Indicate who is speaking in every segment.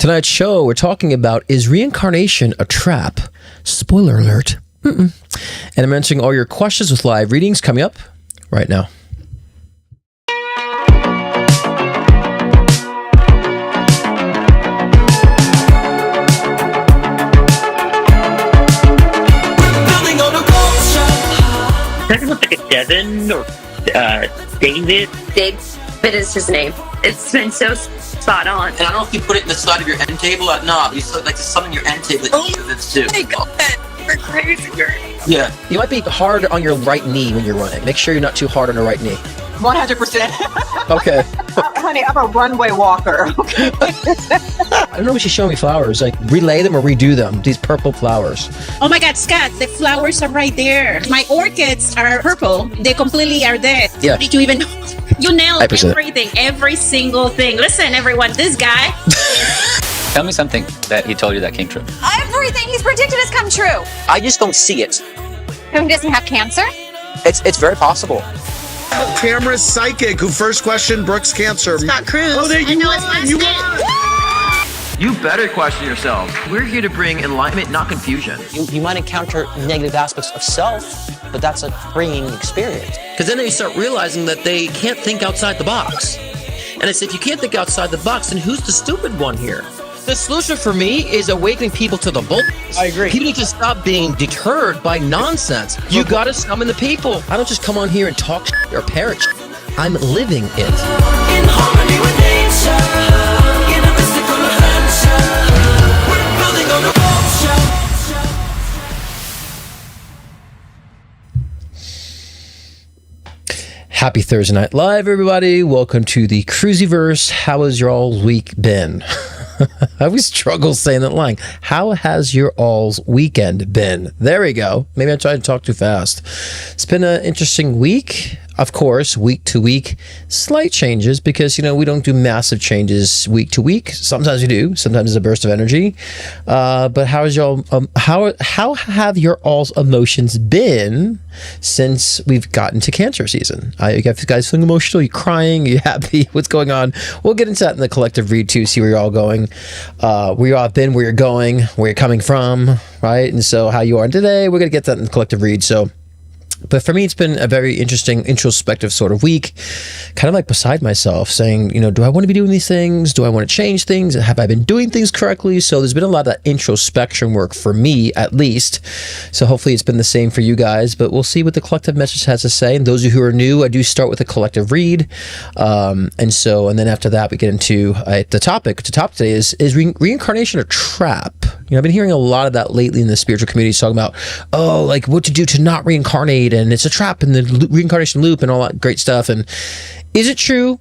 Speaker 1: Tonight's show, we're talking about, is reincarnation a trap? Spoiler alert. And I'm answering all your questions with live readings coming up right now.
Speaker 2: That looks like a Devin or David.
Speaker 3: David is his name. It's been so spot on.
Speaker 4: And I don't know if you put it in the side of your end table or not. You like to summon your end table. Too.
Speaker 3: My God, we're crazy.
Speaker 4: Yeah.
Speaker 1: You might be hard on your right knee when you're running. Make sure you're not too hard on the right knee.
Speaker 4: 100%.
Speaker 1: Okay.
Speaker 5: Honey, I'm a runway walker. Okay.
Speaker 1: I don't know if she's showing me flowers. Like, relay them or redo them. These purple flowers.
Speaker 6: Oh my God, Scott, the flowers are right there. My orchids are purple. They completely are dead.
Speaker 1: Yeah.
Speaker 6: Did you even know? You nailed
Speaker 1: 100%.
Speaker 6: everything, every single thing. Listen, everyone, this guy.
Speaker 7: Tell me something that he told you that came true.
Speaker 8: Everything he's predicted has come true.
Speaker 4: I just don't see it.
Speaker 8: Who doesn't have cancer?
Speaker 4: It's very possible.
Speaker 9: Camera's psychic who first questioned Brooke's cancer.
Speaker 6: Scott Cruz.
Speaker 9: Oh, there
Speaker 6: I
Speaker 9: you
Speaker 6: know
Speaker 9: won.
Speaker 6: it's last
Speaker 9: You
Speaker 6: name.
Speaker 9: won.
Speaker 10: You better question yourself. We're here to bring enlightenment, not confusion.
Speaker 11: You might encounter negative aspects of self, but that's a freeing experience.
Speaker 4: Because then they start realizing that they can't think outside the box. And it's if you can't think outside the box, then who's the stupid one here? The solution for me is awakening people to the bull.
Speaker 11: I agree.
Speaker 4: People need to stop being deterred by nonsense. You gotta summon the people.
Speaker 1: I don't just come on here and talk or parrot. I'm living it.
Speaker 12: In harmony with nature, in a mystical adventure, we're building on a
Speaker 1: Happy Thursday Night Live, everybody. Welcome to the Cruisyverse. How has your all's week been? I always struggle saying that line. How has your all's weekend been? There we go. Maybe I tried to talk too fast. It's been an interesting week. Of course, week to week, slight changes because, you know, we don't do massive changes week to week. Sometimes we do. Sometimes it's a burst of energy. But how have your all's emotions been since we've gotten to Cancer season? You guys feeling emotional? You crying? You happy? What's going on? We'll get into that in the collective read too. See where you're all going, where you all have been, where you're going, where you're coming from, right? And so how you are today. We're gonna get that in the collective read. So. But for me, it's been a very interesting, introspective sort of week, kind of like beside myself, saying, you know, do I want to be doing these things? Do I want to change things? Have I been doing things correctly? So there's been a lot of that introspection work for me, at least. So hopefully it's been the same for you guys, but we'll see what the collective message has to say. And those of you who are new, I do start with a collective read. And then after that, we get into the topic. The topic today is reincarnation a trap? You know, I've been hearing a lot of that lately in the spiritual community, talking about, oh, like what to do to not reincarnate, and it's a trap in the reincarnation loop and all that great stuff. And is it true?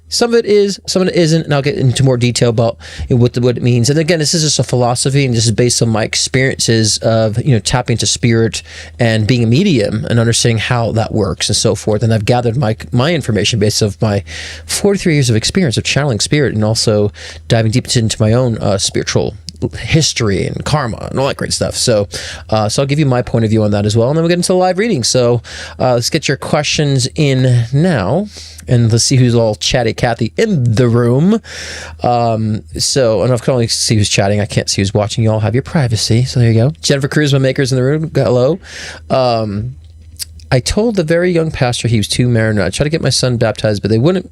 Speaker 1: Some of it is, some of it isn't, and I'll get into more detail about what it means. And again, this is just a philosophy, and this is based on my experiences of, you know, tapping into spirit and being a medium and understanding how that works and so forth. And I've gathered my information based off my 43 years of experience of channeling spirit and also diving deep into my own spiritual history and karma and all that great stuff. So I'll give you my point of view on that as well, and then we'll get into the live reading. So let's get your questions in now, and let's see who's all chatty Cathy in the room. And I can only see who's chatting. I can't see who's watching. You all have your privacy, so there you go. Jennifer Cruz, my maker's in the room. Hello. I told the very young pastor he was too married. I tried to get my son baptized, but they wouldn't.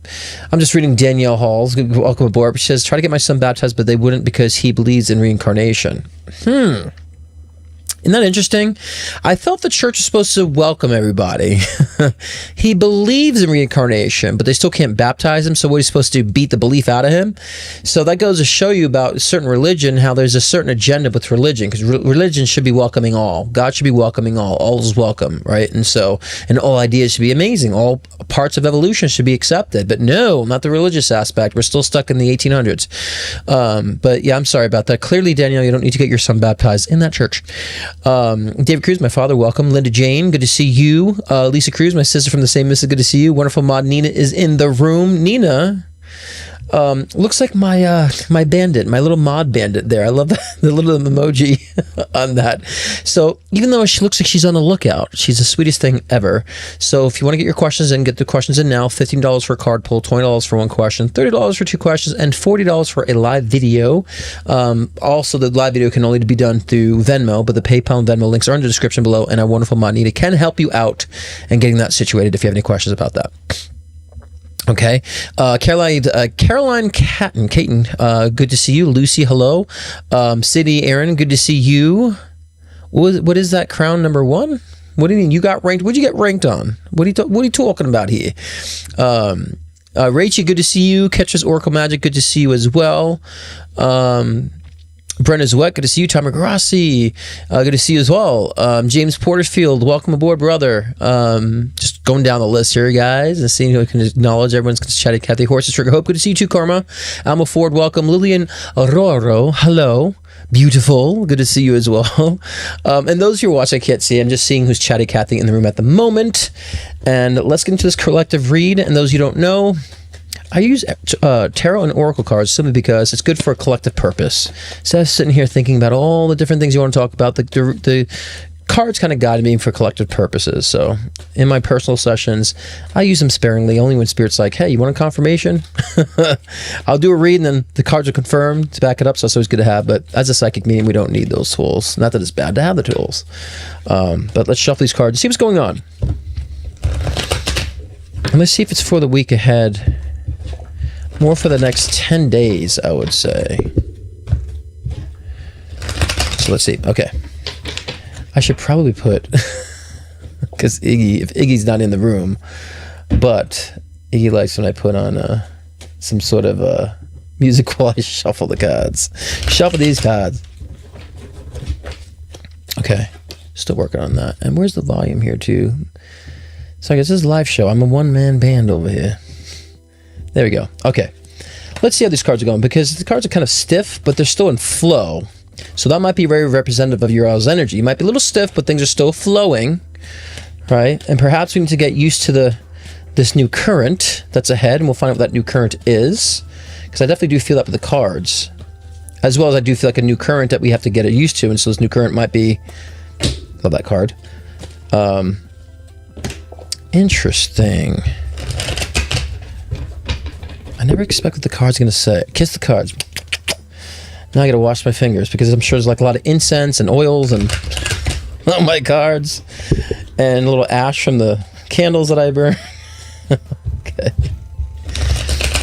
Speaker 1: I'm just reading Danielle Hall's. Welcome aboard. She says, try to get my son baptized, but they wouldn't because he believes in reincarnation. Isn't that interesting? I thought the church was supposed to welcome everybody. He believes in reincarnation, but they still can't baptize him. So what are you supposed to do? Beat the belief out of him? So that goes to show you about a certain religion, how there's a certain agenda with religion, because religion should be welcoming all. God should be welcoming all. All is welcome, right? And all ideas should be amazing. All parts of evolution should be accepted. But no, not the religious aspect. We're still stuck in the 1800s. But yeah, I'm sorry about that. Clearly, Danielle, you don't need to get your son baptized in that church. David Cruz, my father, welcome. Linda Jane, good to see you. Lisa Cruz, my sister from the same Mrs. Good to see you. Wonderful mod Nina is in the room. Nina, Looks like my my bandit, my little mod bandit there. I love the little emoji on that. So even though she looks like she's on the lookout, she's the sweetest thing ever. So if you want to get your questions in, get the questions in now. $15 for a card pull, $20 for one question, $30 for two questions, and $40 for a live video. Also, the live video can only be done through Venmo, but the PayPal and Venmo links are in the description below, and our wonderful mod Nita can help you out in getting that situated if you have any questions about that. Okay, Caroline Caton, good to see you. Lucy, hello. City Aaron, good to see you. What is that crown number 1? What do you mean you got ranked? What'd you get ranked on? What are you talking about here? Rachel, good to see you. Ketcha's Oracle Magic, good to see you as well. Brenna's Wet, good to see you. Tom Grassi, good to see you as well. James Porterfield, welcome aboard, brother. Just going down the list here, guys, and seeing who I can acknowledge. Everyone's chatted. Kathy Horses, Trigger Hope, good to see you too. Karma, Alma Ford, welcome. Lillian Aurora, hello. Beautiful, good to see you as well. And those who are watching, I can't see. I'm just seeing who's chatting Kathy in the room at the moment. And let's get into this collective read. And those you don't know, I use tarot and oracle cards simply because it's good for a collective purpose. So I was sitting here thinking about all the different things you want to talk about. The cards kind of guided me for collective purposes. So in my personal sessions, I use them sparingly, only when Spirit's like, hey, you want a confirmation? I'll do a read and then the cards are confirmed to back it up. So it's always good to have. But as a psychic medium, we don't need those tools. Not that it's bad to have the tools. But let's shuffle these cards and see what's going on. And let's see if it's for the week ahead. More for the next 10 days, I would say. So let's see. Okay. I should probably put, because if Iggy's not in the room, but Iggy likes when I put on some sort of music while I shuffle the cards. Shuffle these cards. Okay. Still working on that. And where's the volume here, too? So I guess this is a live show. I'm a one-man band over here. There we go. Okay. Let's see how these cards are going, because the cards are kind of stiff, but they're still in flow. So that might be very representative of your all's energy. You might be a little stiff, but things are still flowing, right? And perhaps we need to get used to this new current that's ahead, and we'll find out what that new current is, because I definitely do feel that with the cards, as well as I do feel like a new current that we have to get used to, and so this new current might be, love that card. Interesting. I never expect what the card's going to say. Kiss the cards. Now I got to wash my fingers because I'm sure there's like a lot of incense and oils and on my cards and a little ash from the candles that I burn. Okay.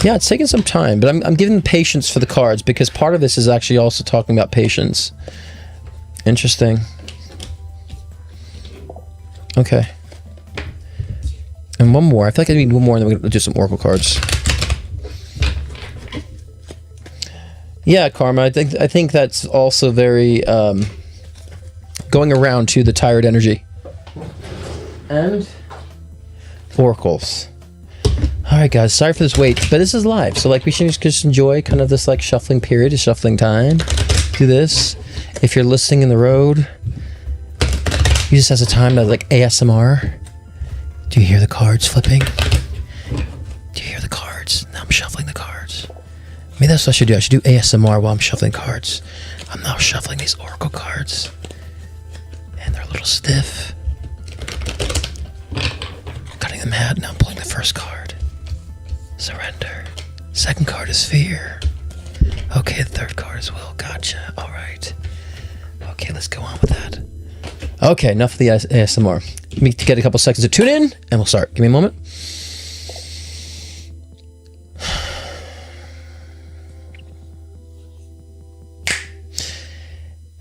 Speaker 1: Yeah, it's taking some time, but I'm giving patience for the cards because part of this is actually also talking about patience. Interesting. Okay. And one more. I feel like I need one more and then we're going to do some oracle cards. Yeah, Karma. I think that's also very going around to the tired energy. And oracles. All right, guys. Sorry for this wait, but this is live, so like we should just enjoy kind of this like shuffling period, is shuffling time. Do this. If you're listening in the road, you just has a time to like ASMR. Do you hear the cards flipping? Do you hear the cards? Now I'm shuffling the cards. Maybe that's what I should do. I should do ASMR while I'm shuffling cards. I'm now shuffling these oracle cards. And they're a little stiff. Cutting them out. Now I'm pulling the first card. Surrender. Second card is fear. Okay, the third card is will. Gotcha. All right. Okay, let's go on with that. Okay, enough of the ASMR. Let me get a couple seconds to tune in, and we'll start. Give me a moment.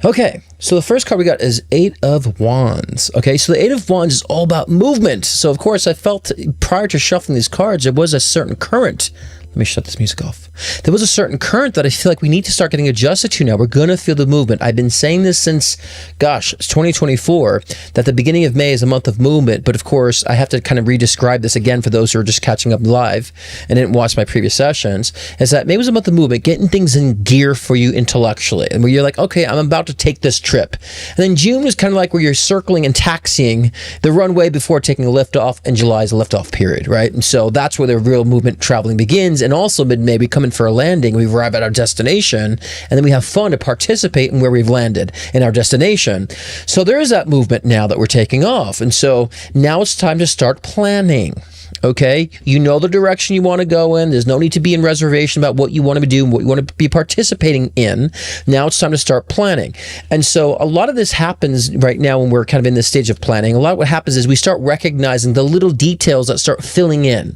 Speaker 1: Okay, so the first card we got is 8 of Wands. Okay, so the 8 of Wands is all about movement. So, of course, I felt prior to shuffling these cards, there was a certain current. Let me shut this music off. There was a certain current that I feel like we need to start getting adjusted to now. We're going to feel the movement. I've been saying this since, gosh, it's 2024, that the beginning of May is a month of movement. But, of course, I have to kind of re-describe this again for those who are just catching up live and didn't watch my previous sessions, is that May was a month of movement, getting things in gear for you intellectually. And where you're like, okay, I'm about to take this trip. And then June is kind of like where you're circling and taxiing the runway before taking a lift off, and July is a lift off period, right? And so that's where the real movement traveling begins. means, and also mid-May we come in for a landing, we arrive at our destination, and then we have fun to participate in where we've landed in our destination. So there is that movement now that we're taking off, and so now it's time to start planning. Okay, you know the direction you want to go in. There's no need to be in reservation about what you want to do and what you want to be participating in. Now it's time to start planning. And so a lot of this happens right now when we're kind of in this stage of planning. A lot of what happens is we start recognizing the little details that start filling in,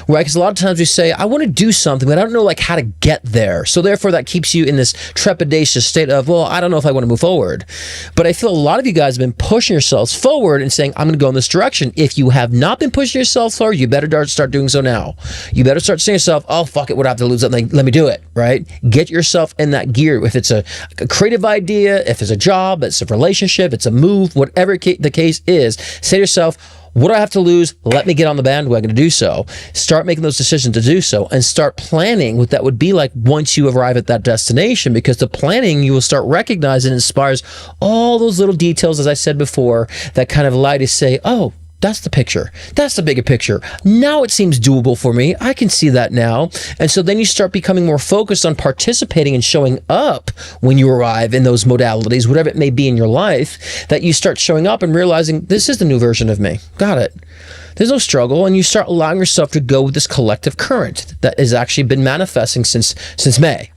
Speaker 1: right? Because a lot of times we say, I want to do something, but I don't know like how to get there. So therefore that keeps you in this trepidatious state of, well, I don't know if I want to move forward. But I feel a lot of you guys have been pushing yourselves forward and saying, I'm going to go in this direction. If you have not been pushing yourself forward, you better start doing so now. You better start saying to yourself, oh, fuck it, what do I have to lose? Something? Let me do it, right? Get yourself in that gear. If it's a creative idea, if it's a job, it's a relationship, it's a move, whatever the case is, say to yourself, what do I have to lose? Let me get on the bandwagon to do so. Start making those decisions to do so and start planning what that would be like once you arrive at that destination, because the planning, you will start recognizing, inspires all those little details, as I said before, that kind of allow you to say, oh, that's the picture. That's the bigger picture. Now it seems doable for me. I can see that now. And so then you start becoming more focused on participating and showing up when you arrive in those modalities, whatever it may be in your life, that you start showing up and realizing this is the new version of me. Got it. There's no struggle, and you start allowing yourself to go with this collective current that has actually been manifesting since May.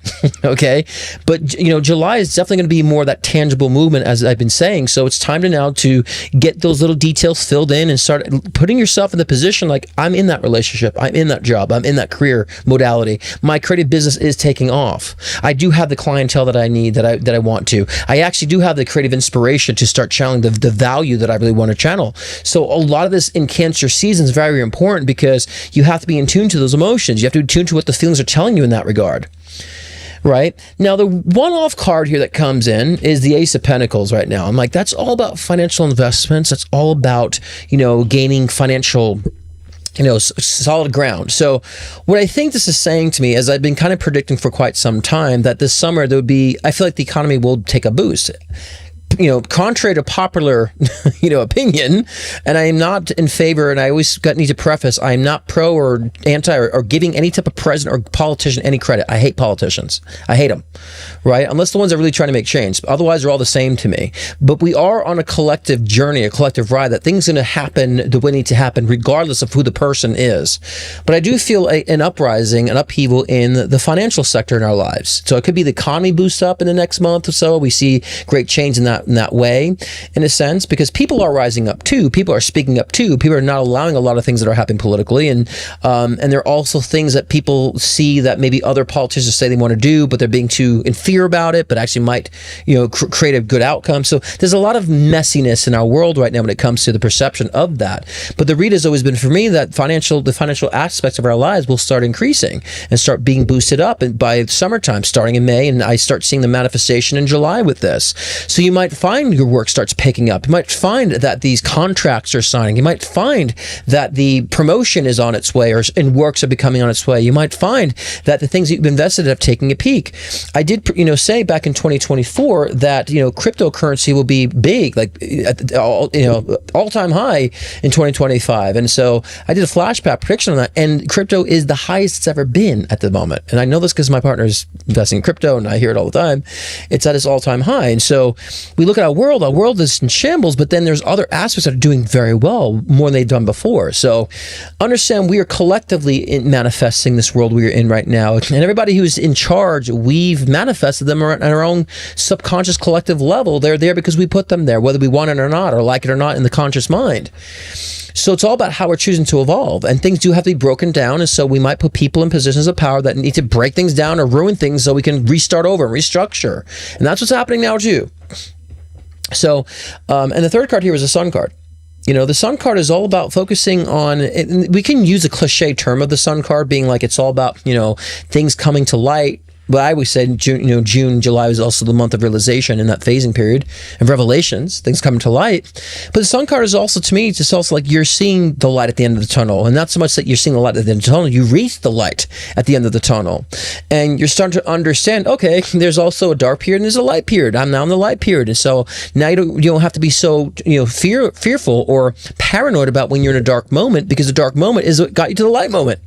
Speaker 1: Okay, but you know, July is definitely going to be more that tangible movement, as I've been saying. So it's time to now to get those little details filled in and start putting yourself in the position like, I'm in that relationship, I'm in that job, I'm in that career modality. My creative business is taking off. I do have the clientele that I need, that I want to. I actually do have the creative inspiration to start channeling the value that I really want to channel. So a lot of this in Cancer season is very important, because you have to be in tune to those emotions. You have to be in tune to what the feelings are telling you in that regard. Right? Now, the one-off card here that comes in is the Ace of Pentacles right now. I'm like, that's all about financial investments. That's all about, you know, gaining financial, you know, solid ground. So what I think this is saying to me, as I've been kind of predicting for quite some time, that this summer there would be, I feel like the economy will take a boost. You know, contrary to popular, you know, opinion, and I am not in favor, and I always need to preface, I am not pro or anti or giving any type of president or politician any credit. I hate politicians. I hate them, right? Unless the ones that are really trying to make change. Otherwise, they're all the same to me. But we are on a collective journey, a collective ride, that things are going to happen the way they need to happen, regardless of who the person is. But I do feel an uprising, an upheaval in the financial sector in our lives. So it could be the economy boosts up in the next month or so. We see great change in that way, in a sense, because people are rising up too. People are speaking up too. People are not allowing a lot of things that are happening politically, and there are also things that people see that maybe other politicians say they want to do, but they're being too in fear about it, but actually might, you know, create a good outcome. So there's a lot of messiness in our world right now when it comes to the perception of that. But the read has always been for me that the financial aspects of our lives will start increasing and start being boosted up, and by summertime, starting in May, and I start seeing the manifestation in July with this. So you might find your work starts picking up. You might find that these contracts are signing. You might find that the promotion is on its way, and works are becoming on its way. You might find that the things that you've invested in have taken a peak. I did, you know, say back in 2024 that, you know, cryptocurrency will be big, like all-time high in 2025. And so I did a flashback prediction on that, and crypto is the highest it's ever been at the moment. And I know this because my partner is investing in crypto, and I hear it all the time. It's at its all-time high. And so we look at our world is in shambles, but then there's other aspects that are doing very well, more than they've done before. So understand, we are collectively manifesting this world we are in right now, and everybody who's in charge, we've manifested them at our own subconscious collective level. They're there because we put them there, whether we want it or not, or like it or not, in the conscious mind. So it's all about how we're choosing to evolve, and things do have to be broken down, and so we might put people in positions of power that need to break things down or ruin things so we can restart over and restructure. And that's what's happening now too. So, and the third card here is a Sun card. You know, the Sun card is all about focusing on, we can use a cliche term of the Sun card being like, it's all about, you know, things coming to light, but I always said June, July was also the month of realization in that phasing period of revelations, things coming to light. But the sun card is also, to me, it's also like you're seeing the light at the end of the tunnel, and not so much that you're seeing the light at the end of the tunnel, you reach the light at the end of the tunnel, and you're starting to understand, okay, there's also a dark period and there's a light period. I'm now in the light period, and so now you don't have to be so fearful or paranoid about when you're in a dark moment, because the dark moment is what got you to the light moment.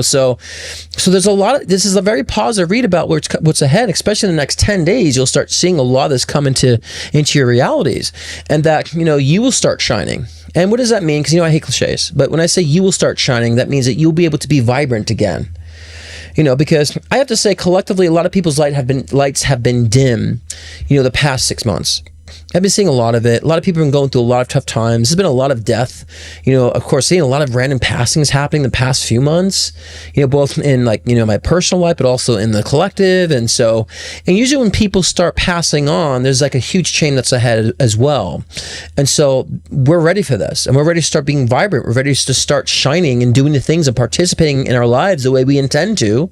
Speaker 1: So there's a lot of, this is a very positive read about what's ahead, especially in the next 10 days. You'll start seeing a lot of this come into your realities, and that you will start shining. And what does that mean? Because I hate cliches, but when I say you will start shining, that means that you'll be able to be vibrant again. Because I have to say, collectively, a lot of people's lights have been dim the past 6 months. I've been seeing a lot of it. A lot of people have been going through a lot of tough times. There's been a lot of death. Of course, seeing a lot of random passings happening the past few months, both in my personal life, but also in the collective. And usually when people start passing on, there's like a huge chain that's ahead as well. And so we're ready for this, and we're ready to start being vibrant. We're ready to start shining and doing the things and participating in our lives the way we intend to.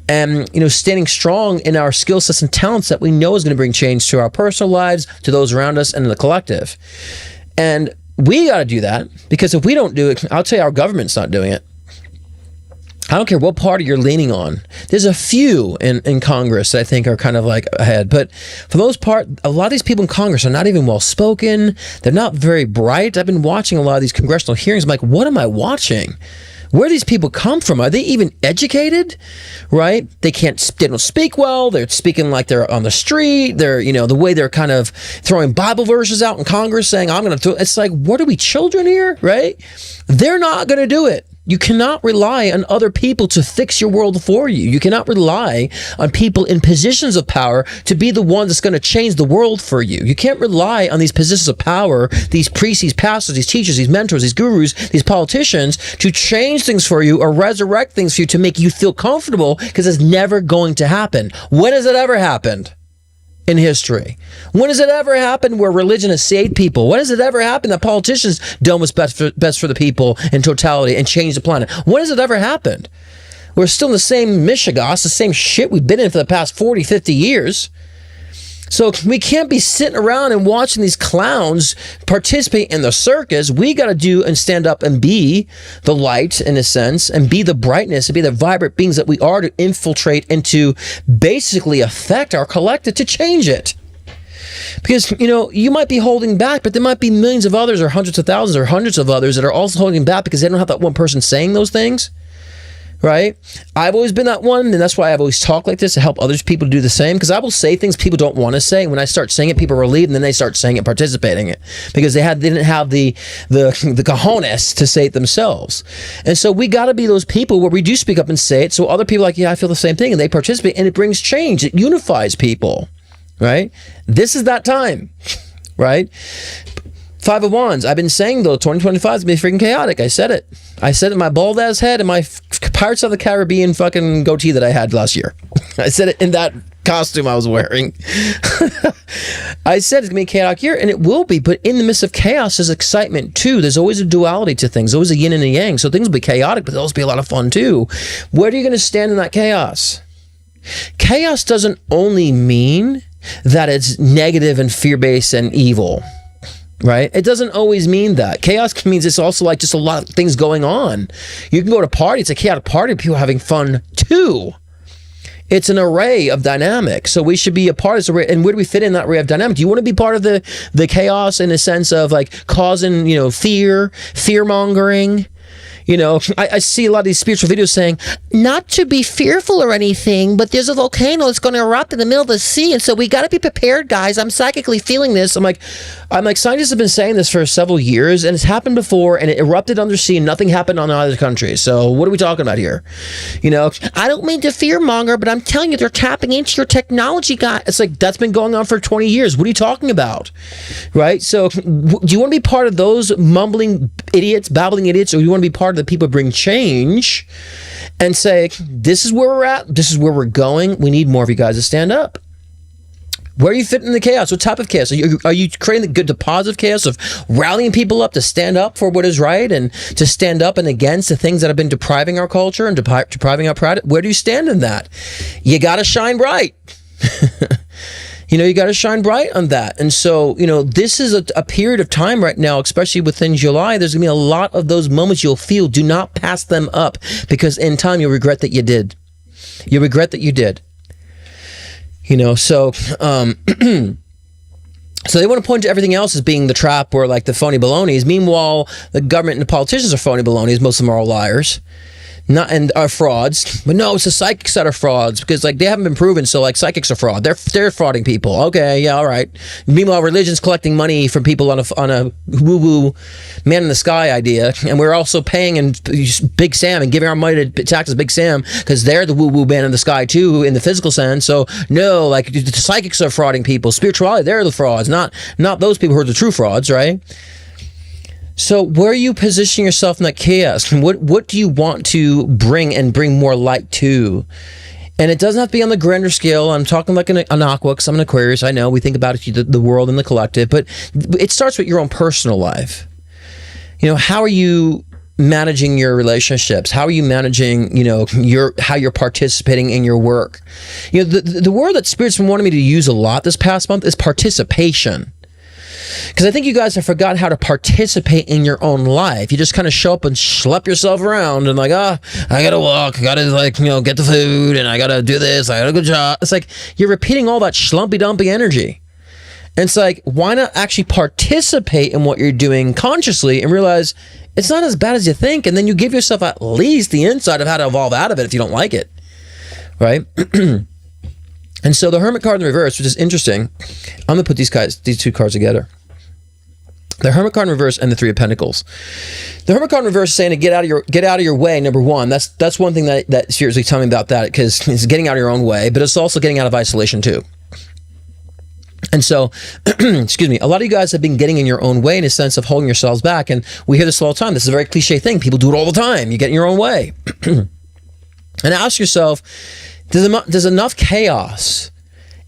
Speaker 1: And, standing strong in our skill sets and talents that we know is going to bring change to our personal lives, to those around us, and in the collective. And we got to do that, because if we don't do it, I'll tell you, our government's not doing it. I don't care what party you're leaning on. There's a few in Congress that I think are kind of like ahead, but for the most part, a lot of these people in Congress are not even well spoken. They're not very bright. I've been watching a lot of these congressional hearings. I'm like, what am I watching? Where do these people come from? Are they even educated? Right? They don't speak well. They're speaking like they're on the street. They're, the way they're kind of throwing Bible verses out in Congress saying, I'm going to do it. It's like, what are we, children here? Right? They're not going to do it. You cannot rely on other people to fix your world for you. You cannot rely on people in positions of power to be the one that's going to change the world for you. You can't rely on these positions of power, these priests, these pastors, these teachers, these mentors, these gurus, these politicians to change things for you or resurrect things for you to make you feel comfortable, because it's never going to happen. When has it ever happened in history? When has it ever happened where religion has saved people? When has it ever happened that politicians done what's best for the people in totality and change the planet? When has it ever happened? We're still in the same mishigas, the same shit we've been in for the past 40, 50 years. So we can't be sitting around and watching these clowns participate in the circus. We got to do and stand up and be the light, in a sense, and be the brightness, and be the vibrant beings that we are, to infiltrate and to basically affect our collective, to change it. Because, you might be holding back, but there might be millions of others, or hundreds of thousands, or hundreds of others that are also holding back because they don't have that one person saying those things. Right? I've always been that one, and that's why I've always talked like this, to help others people do the same, because I will say things people don't want to say, and when I start saying it, people are relieved, and then they start saying it, participating in it, because they didn't have the cojones to say it themselves. And so we got to be those people where we do speak up and say it, so other people are like, yeah, I feel the same thing, and they participate, and it brings change. It unifies people. Right? This is that time. Right? Five of Wands. I've been saying, though, 2025 is going to be freaking chaotic. I said it. I said it in my bald ass head and my Pirates of the Caribbean fucking goatee that I had last year. I said it in that costume I was wearing. I said it's going to be a chaotic year, and it will be, but in the midst of chaos, there's excitement too. There's always a duality to things, always a yin and a yang. So things will be chaotic, but they'll also be a lot of fun too. Where are you going to stand in that chaos? Chaos doesn't only mean that it's negative and fear-based and evil. Right? It doesn't always mean that. Chaos means it's also like just a lot of things going on. You can go to a party, it's a chaotic party, people having fun too. It's an array of dynamics. So we should be a part of this array. And where do we fit in that array of dynamics? Do you want to be part of the chaos in a sense of like causing, fear-mongering? I see a lot of these spiritual videos saying, not to be fearful or anything, but there's a volcano that's going to erupt in the middle of the sea, and so we got to be prepared, guys. I'm psychically feeling this. I'm like, scientists have been saying this for several years, and it's happened before, and it erupted undersea, and nothing happened on either country. So what are we talking about here? I don't mean to fearmonger, but I'm telling you, they're tapping into your technology, guys. It's like, that's been going on for 20 years. What are you talking about? Right? So do you want to be part of those mumbling idiots, babbling idiots, or do you want to be part of the people who bring change and say, this is where we're at, this is where we're going, we need more of you guys to stand up? Where are you fitting in the chaos? What type of chaos? Are you creating the positive chaos of rallying people up to stand up for what is right and to stand up and against the things that have been depriving our culture and depriving our pride? Where do you stand in that? You got to shine bright. You got to shine bright on that. And so, this is a period of time right now, especially within July. There's going to be a lot of those moments you'll feel. Do not pass them up, because in time you'll regret that you did. You'll regret that you did. So they want to point to everything else as being the trap or like the phony balonies. Meanwhile, the government and the politicians are phony balonies. Most of them are all liars. And are frauds, but no, it's the psychics that are frauds, because like they haven't been proven. So like psychics are fraud. They're frauding people. Okay, yeah, all right. Meanwhile, religion's collecting money from people on a woo-woo man in the sky idea, and we're also paying in Big Sam and giving our money to taxes Big Sam because they're the woo-woo man in the sky too in the physical sense. So no, like the psychics are frauding people. Spirituality, they're the frauds, not those people who are the true frauds, right? So where are you positioning yourself in that chaos? And what do you want to bring more light to? And it doesn't have to be on the grander scale. I'm talking like an Aqua, because I'm an Aquarius. I know we think about the world and the collective, but it starts with your own personal life. How are you managing your relationships? How are you managing, how you're participating in your work? The word that Spirit's been wanting me to use a lot this past month is participation. Because I think you guys have forgotten how to participate in your own life. You just kind of show up and schlep yourself around and like, I gotta walk, I gotta get the food, and I gotta do this, I gotta go job. It's like you're repeating all that schlumpy dumpy energy. And it's like, why not actually participate in what you're doing consciously and realize it's not as bad as you think, and then you give yourself at least the insight of how to evolve out of it if you don't like it, right? And so the Hermit card in reverse, which is interesting, I'm gonna put these two cards together. The Hermit card in reverse and the Three of Pentacles. The Hermit card in reverse is saying to get out of your way. Number one, that's one thing that seriously tell me about that, because it's getting out of your own way, but it's also getting out of isolation too. And so, excuse me, a lot of you guys have been getting in your own way in a sense of holding yourselves back, and we hear this all the time. This is a very cliche thing. People do it all the time. You get in your own way. And ask yourself, does enough chaos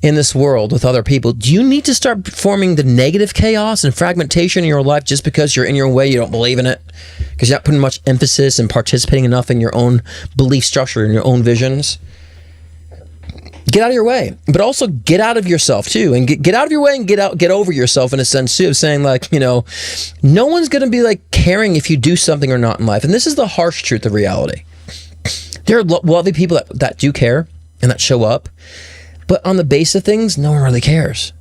Speaker 1: in this world with other people, do you need to start forming the negative chaos and fragmentation in your life just because you're in your own way, you don't believe in it, because you're not putting much emphasis and participating enough in your own belief structure and your own visions? Get out of your way, but also get out of yourself too, and get out of your way and get over yourself in a sense too, of saying like, no one's going to be like caring if you do something or not in life. And this is the harsh truth of reality. There are lovely people that do care and that show up, but on the base of things, no one really cares.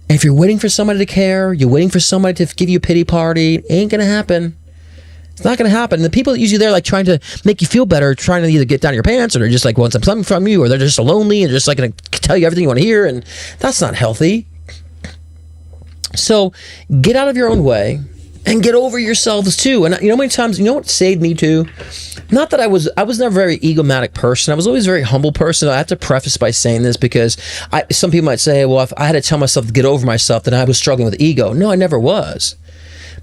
Speaker 1: And if you're waiting for somebody to care, you're waiting for somebody to give you a pity party, it ain't going to happen. It's not going to happen. And the people that usually there like trying to make you feel better, trying to either get down your pants, or they're just like want something from you, or they're just so lonely and just like going to tell you everything you want to hear, and that's not healthy. So get out of your own way and get over yourselves too. And how many times, what saved me too? Not that I was never a very egomatic person. I was always a very humble person. I have to preface by saying this because some people might say, well, if I had to tell myself to get over myself, then I was struggling with ego. No, I never was.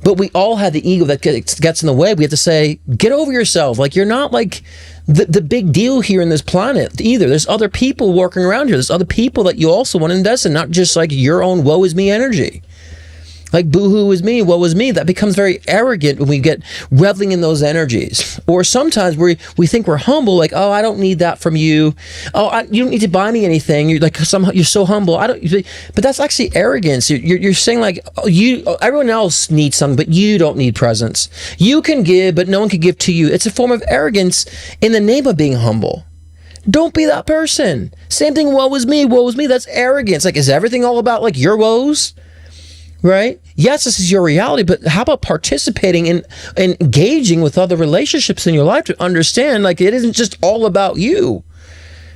Speaker 1: But we all had the ego that gets in the way. We have to say, get over yourself. Like, you're not like the big deal here in this planet either. There's other people working around here. There's other people that you also want to invest in, not just like your own woe is me energy. Like boo-hoo is me, woe is me. That becomes very arrogant when we get reveling in those energies. Or sometimes we think we're humble, like, oh, I don't need that from you. Oh, you don't need to buy me anything. You're like you're so humble. But that's actually arrogance. You're saying like, everyone else needs something, but you don't need presents. You can give, but no one can give to you. It's a form of arrogance in the name of being humble. Don't be that person. Same thing, woe is me, woe is me. That's arrogance. Like, is everything all about like your woes? Right? Yes, this is your reality, but how about participating in engaging with other relationships in your life to understand like it isn't just all about you.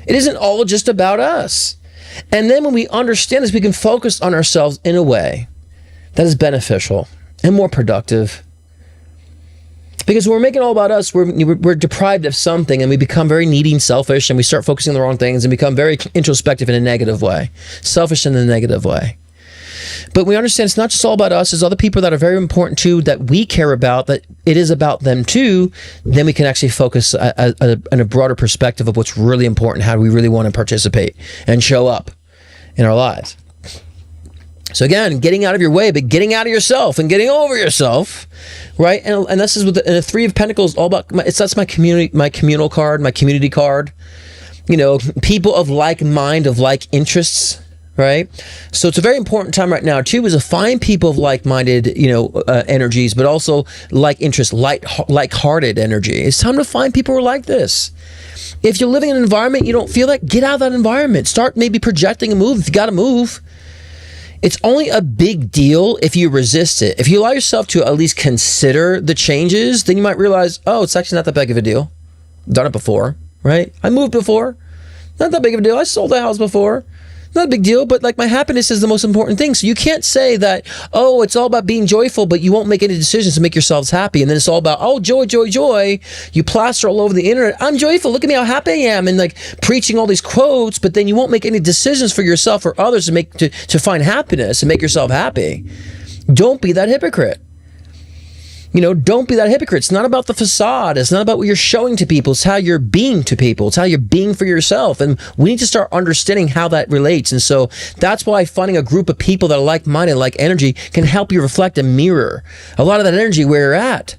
Speaker 1: It isn't all just about us. And then when we understand this, we can focus on ourselves in a way that is beneficial and more productive. Because when we're making it all about us, we're deprived of something, and we become very needy and selfish, and we start focusing on the wrong things and become very introspective in a negative way. Selfish in a negative way. But we understand it's not just all about us. There's other people that are very important too, that we care about, that it is about them too. Then we can actually focus on a broader perspective of what's really important. How do we really want to participate and show up in our lives? So again, getting out of your way, but getting out of yourself and getting over yourself, right? And this is with the Three of Pentacles, all about that's my community, my communal card, my community card. You know, people of like mind, of like interests, right? So it's a very important time right now too, is to find people of like-minded, energies, but also like interest, like-hearted energy. It's time to find people who are like this. If you're living in an environment you don't feel like, get out of that environment. Start maybe projecting a move if you got to move. It's only a big deal if you resist it. If you allow yourself to at least consider the changes, then you might realize, oh, it's actually not that big of a deal. Done it before, right? I moved before. Not that big of a deal. I sold a house before. Not a big deal, but like my happiness is the most important thing. So you can't say that, oh, it's all about being joyful, but you won't make any decisions to make yourselves happy. And then it's all about, oh, joy, joy, joy. You plaster all over the internet. I'm joyful. Look at me how happy I am. And like preaching all these quotes, but then you won't make any decisions for yourself or others to find happiness and make yourself happy. Don't be that hypocrite. Don't be that hypocrite. It's not about the facade. It's not about what you're showing to people. It's how you're being to people. It's how you're being for yourself. And we need to start understanding how that relates. And so that's why finding a group of people that are like-minded, like energy, can help you reflect and mirror a lot of that energy where you're at.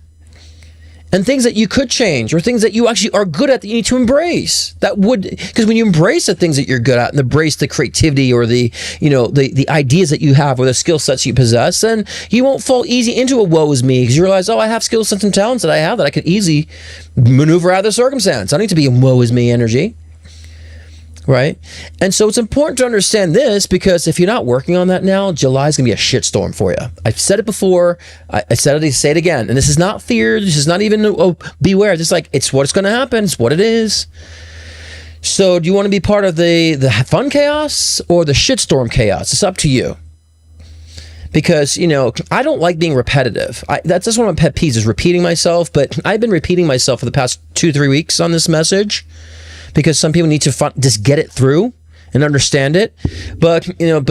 Speaker 1: And things that you could change, or things that you actually are good at that you need to embrace. Because when you embrace the things that you're good at and embrace the creativity or the ideas that you have or the skill sets you possess, then you won't fall easy into a woe is me, because you realize, oh, I have skill sets and talents that I have that I could easily maneuver out of the circumstance. I don't need to be in woe is me energy. Right? And so it's important to understand this, because if you're not working on that now, July is going to be a shitstorm for you. I've said it before. I said it, I say it again. And this is not fear. This is not even, oh, beware. It's like, it's what's going to happen. It's what it is. So do you want to be part of the fun chaos or the shitstorm chaos? It's up to you. Because, I don't like being repetitive. That's just one of my pet peeves, is repeating myself. But I've been repeating myself for the past 2-3 weeks on this message, because some people need to just get it through and understand it. But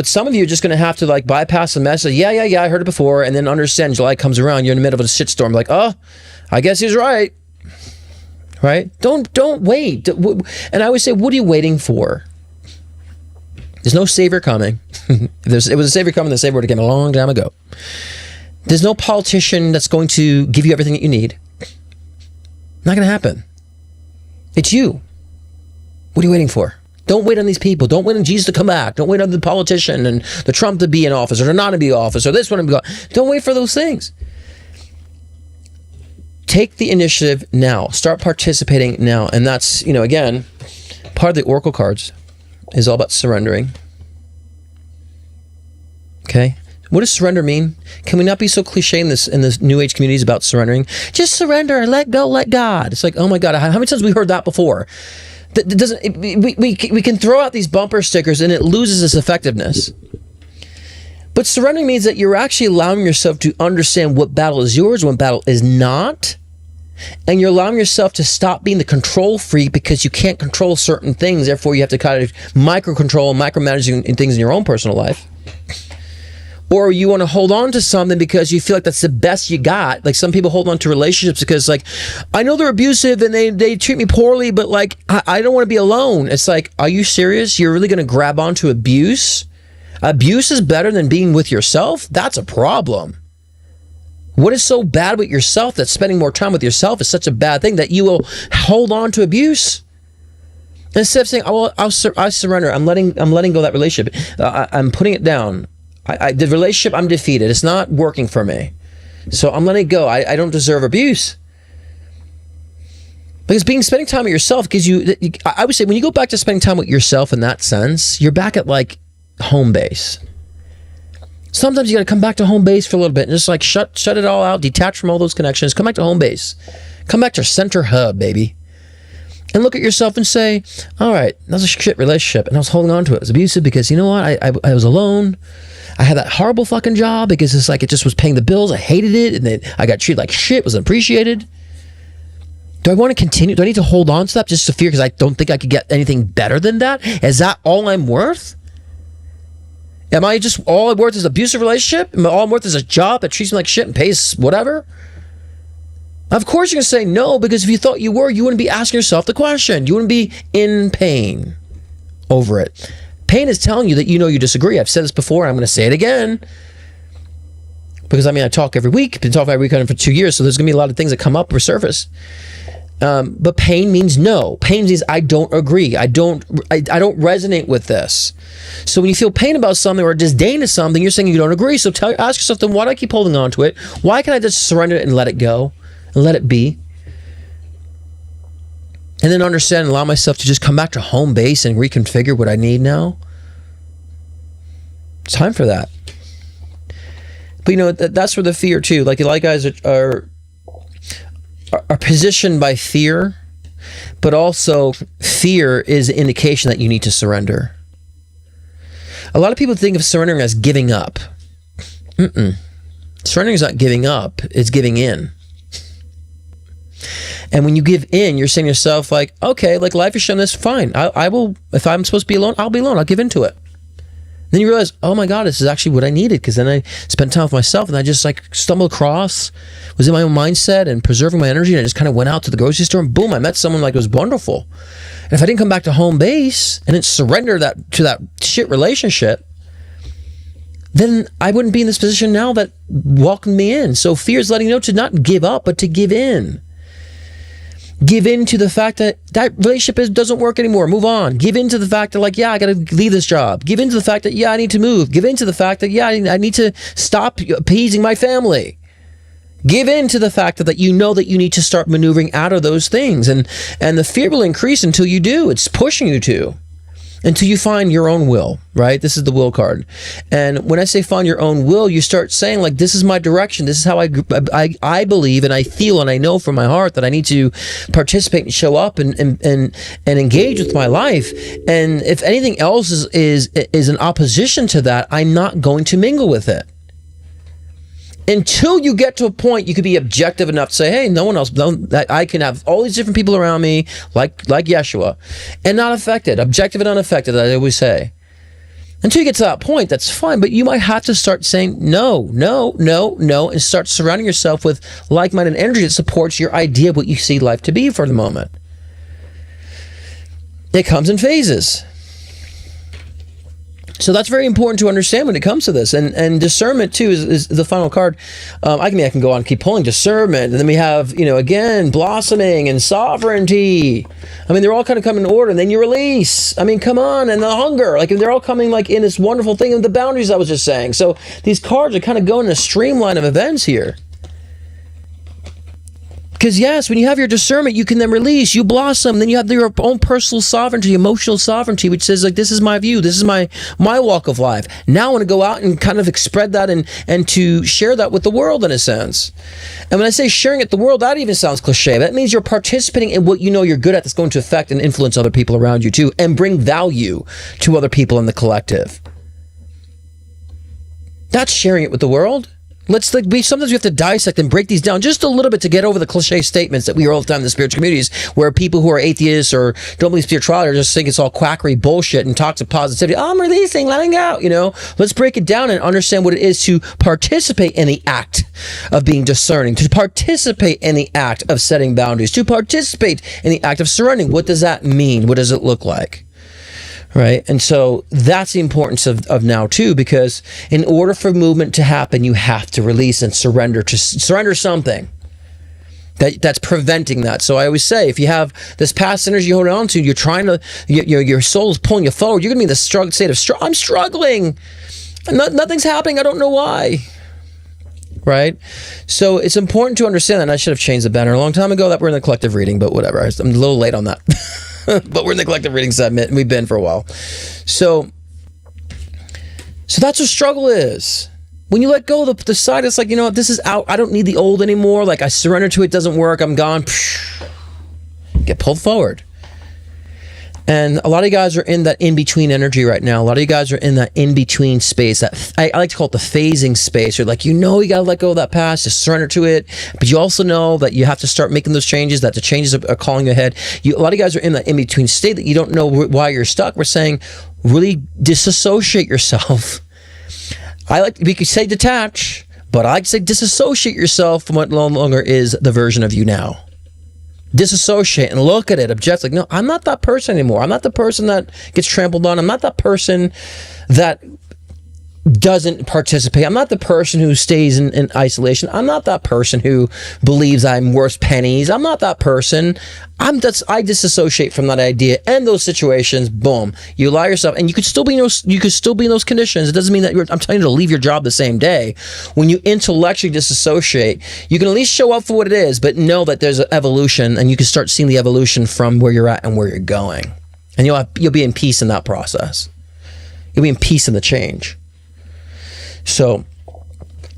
Speaker 1: some of you are just going to have to like bypass the message. Yeah, I heard it before. And then understand July comes around, you're in the middle of a shitstorm. Like, oh, I guess he's right. Right? Don't wait. And I always say, what are you waiting for? There's no savior coming. If it was a savior coming, the savior would have came a long time ago. There's no politician that's going to give you everything that you need. Not going to happen. It's you. What are you waiting for? Don't wait on these people. Don't wait on Jesus to come back. Don't wait on the politician and the Trump to be in office, or to not to be in office, or this one to be gone. Don't wait for those things. Take the initiative now. Start participating now. And that's, again, part of the Oracle cards is all about surrendering. Okay? What does surrender mean? Can we not be so cliche in this New Age communities about surrendering? Just surrender and let go, let God. It's like, oh my God, how many times have we heard that before? We can throw out these bumper stickers and it loses its effectiveness. But surrendering means that you're actually allowing yourself to understand what battle is yours, what battle is not. And you're allowing yourself to stop being the control freak, because you can't control certain things. Therefore, you have to kind of micro-control and micromanage in things in your own personal life. Or you want to hold on to something because you feel like that's the best you got. Like some people hold on to relationships because, like, I know they're abusive and they treat me poorly, but like, I don't want to be alone. It's like, are you serious? You're really going to grab onto abuse? Abuse is better than being with yourself? That's a problem. What is so bad with yourself that spending more time with yourself is such a bad thing that you will hold on to abuse? Instead of saying, oh, well, I surrender. I'm letting go of that relationship. I'm putting it down. The relationship, I'm defeated. It's not working for me. So I'm letting it go. I don't deserve abuse. Because spending time with yourself gives you, I would say, when you go back to spending time with yourself in that sense, you're back at like home base. Sometimes you got to come back to home base for a little bit and just like shut it all out, detach from all those connections, come back to home base. Come back to center hub, baby. And look at yourself and say, all right, that was a shit relationship and I was holding on to it. It was abusive because, you know what, I was alone. I had that horrible fucking job because it's like it just was paying the bills. I hated it, and then I got treated like shit, wasn't appreciated. Do I want to continue? Do I need to hold on to that just to fear because I don't think I could get anything better than that? Is that all I'm worth? Am I just all I'm worth is an abusive relationship? Am I all I'm worth is a job that treats me like shit and pays whatever? Of course you're going to say no, because if you thought you were, you wouldn't be asking yourself the question. You wouldn't be in pain over it. Pain is telling you that you know you disagree. I've said this before, and I'm going to say it again. Because, I mean, I talk every week. I've been talking every week for 2 years, so there's going to be a lot of things that come up or surface. But pain means no. Pain means I don't agree. I don't resonate with this. So when you feel pain about something or disdain to something, you're saying you don't agree. So ask yourself, then why do I keep holding on to it? Why can't I just surrender it and let it go and let it be? And then understand and allow myself to just come back to home base and reconfigure what I need now. It's time for that. But you know, that's where the fear too. Like a lot of guys are positioned by fear, but also fear is an indication that you need to surrender. A lot of people think of surrendering as giving up. Surrendering is not giving up, it's giving in. And when you give in, you're saying to yourself, like, okay, like life has shown this, fine. I will, if I'm supposed to be alone, I'll be alone. I'll give into it. Then you realize, oh my God, this is actually what I needed, because then I spent time with myself and I just like stumbled across, was in my own mindset and preserving my energy, and I just kind of went out to the grocery store and boom, I met someone like it was wonderful. And if I didn't come back to home base and didn't surrender that to that shit relationship, then I wouldn't be in this position now that welcomed me in. So fear is letting you know to not give up, but to give in. Give in to the fact that that relationship doesn't work anymore. Move on. Give in to the fact that, like, yeah, I got to leave this job. Give in to the fact that, yeah, I need to move. Give in to the fact that, yeah, I need to stop appeasing my family. Give in to the fact that you know that you need to start maneuvering out of those things. And the fear will increase until you do. It's pushing you to. Until you find your own will, right? This is the will card. And when I say find your own will, you start saying, like, this is my direction. This is how I believe and I feel and I know from my heart that I need to participate and show up and engage with my life. And if anything else is in opposition to that, I'm not going to mingle with it. Until you get to a point you could be objective enough to say, hey, no one else, I can have all these different people around me, like Yeshua, and not affected, objective and unaffected, I always say. Until you get to that point, that's fine, but you might have to start saying no, and start surrounding yourself with like-minded energy that supports your idea of what you see life to be for the moment. It comes in phases. So that's very important to understand when it comes to this. And discernment, too, is the final card. I can go on and keep pulling discernment. And then we have, again, blossoming and sovereignty. I mean, they're all kind of coming in order. And then you release. I mean, come on. And the hunger. Like, they're all coming, like, in this wonderful thing of the boundaries I was just saying. So these cards are kind of going in a streamline of events here. Because yes, when you have your discernment, you can then release, you blossom, then you have your own personal sovereignty, emotional sovereignty, which says, like, this is my view, this is my walk of life. Now I want to go out and kind of spread that and to share that with the world in a sense. And when I say sharing it with the world, that even sounds cliche. That means you're participating in what you know you're good at that's going to affect and influence other people around you too, and bring value to other people in the collective. That's sharing it with the world. Sometimes we have to dissect and break these down just a little bit to get over the cliche statements that we hear all the time in the spiritual communities, where people who are atheists or don't believe spirituality just think it's all quackery bullshit and toxic positivity. Oh, I'm releasing, letting go, Let's break it down and understand what it is to participate in the act of being discerning, to participate in the act of setting boundaries, to participate in the act of surrendering. What does that mean? What does it look like? Right? And so that's the importance of now too, because in order for movement to happen, you have to release and surrender something that's preventing that. So I always say, if you have this past energy you're holding on to, you're trying to, your soul is pulling you forward, you're going to be in the state of I'm struggling. Nothing's happening. I don't know why. Right? So it's important to understand that. And I should have changed the banner a long time ago that we're in the collective reading, but whatever. I'm a little late on that. But we're in the collective reading segment, and we've been for a while. So that's what struggle is. When you let go of the side, it's like, this is out. I don't need the old anymore. Like, I surrender to it, doesn't work. I'm gone. Get pulled forward. And a lot of you guys are in that in-between energy right now. A lot of you guys are in that in-between space. That I like to call it the phasing space. You're like, you got to let go of that past, just surrender to it. But you also know that you have to start making those changes, that the changes are calling you ahead. A lot of you guys are in that in-between state that you don't know why you're stuck. We're saying, really disassociate yourself. We could say detach, but I like to say disassociate yourself from what no longer is the version of you now. disassociate and look at it objectively. No, I'm not that person anymore. I'm not the person that gets trampled on. I'm not that person that doesn't participate. I'm not the person who stays in isolation. I'm not that person who believes I'm worth pennies. I'm not that person. I disassociate from that idea and those situations. Boom, you allow yourself, and you could still be in those conditions. It doesn't mean that I'm telling you to leave your job the same day. When you intellectually disassociate, you can at least show up for what it is, but know that there's an evolution, and you can start seeing the evolution from where you're at and where you're going, and you'll be in peace in that process. You'll be in peace in the change. So,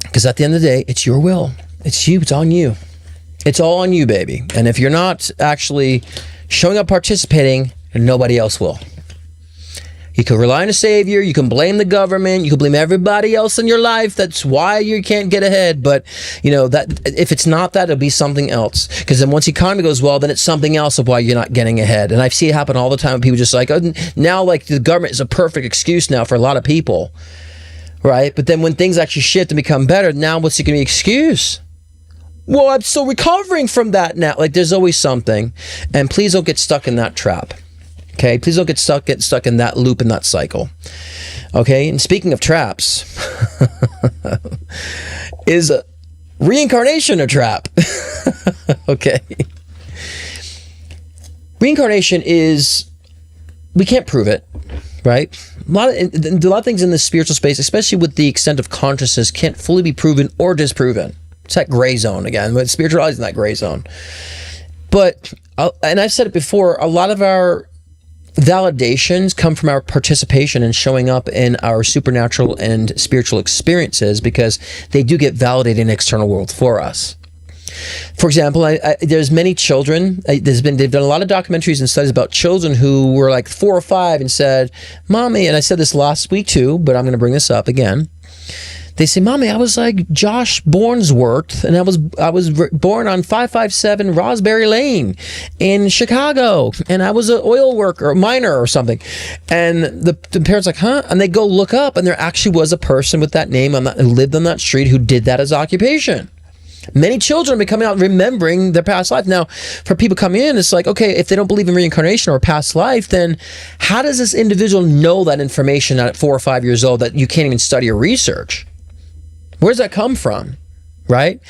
Speaker 1: because at the end of the day, it's your will. It's you. It's on you. It's all on you, baby. And if you're not actually showing up, participating, nobody else will. You can rely on a savior. You can blame the government. You can blame everybody else in your life. That's why you can't get ahead. But, that if it's not that, it'll be something else. Because then once the economy goes well, then it's something else of why you're not getting ahead. And I see it happen all the time when people just like, oh, now like the government is a perfect excuse now for a lot of people. Right? But then when things actually shift and become better, now what's it going to be excuse? Well, I'm still recovering from that now. Like, there's always something. And please don't get stuck in that trap. Okay? Please don't get stuck in that loop and that cycle. Okay? And speaking of traps, is reincarnation a trap? Okay. Reincarnation is, we can't prove it. Right? A lot of things in the spiritual space, especially with the extent of consciousness, can't fully be proven or disproven. It's that gray zone again. But spirituality is in that gray zone. But, and I've said it before, a lot of our validations come from our participation and showing up in our supernatural and spiritual experiences, because they do get validated in the external world for us. For example, there's many children, they've done a lot of documentaries and studies about children who were like 4 or 5 and said, Mommy, and I said this last week too, but I'm going to bring this up again. They say, Mommy, I was like Josh Bornsworth, and I was born on 557 Raspberry Lane in Chicago, and I was an oil worker, miner or something. And the parents like, huh? And they go look up, and there actually was a person with that name who lived on that street who did that as occupation. Many children are coming out remembering their past life. Now, for people coming in, it's like, okay, if they don't believe in reincarnation or past life, then how does this individual know that information at 4 or 5 years old that you can't even study or research? Where does that come from? Right?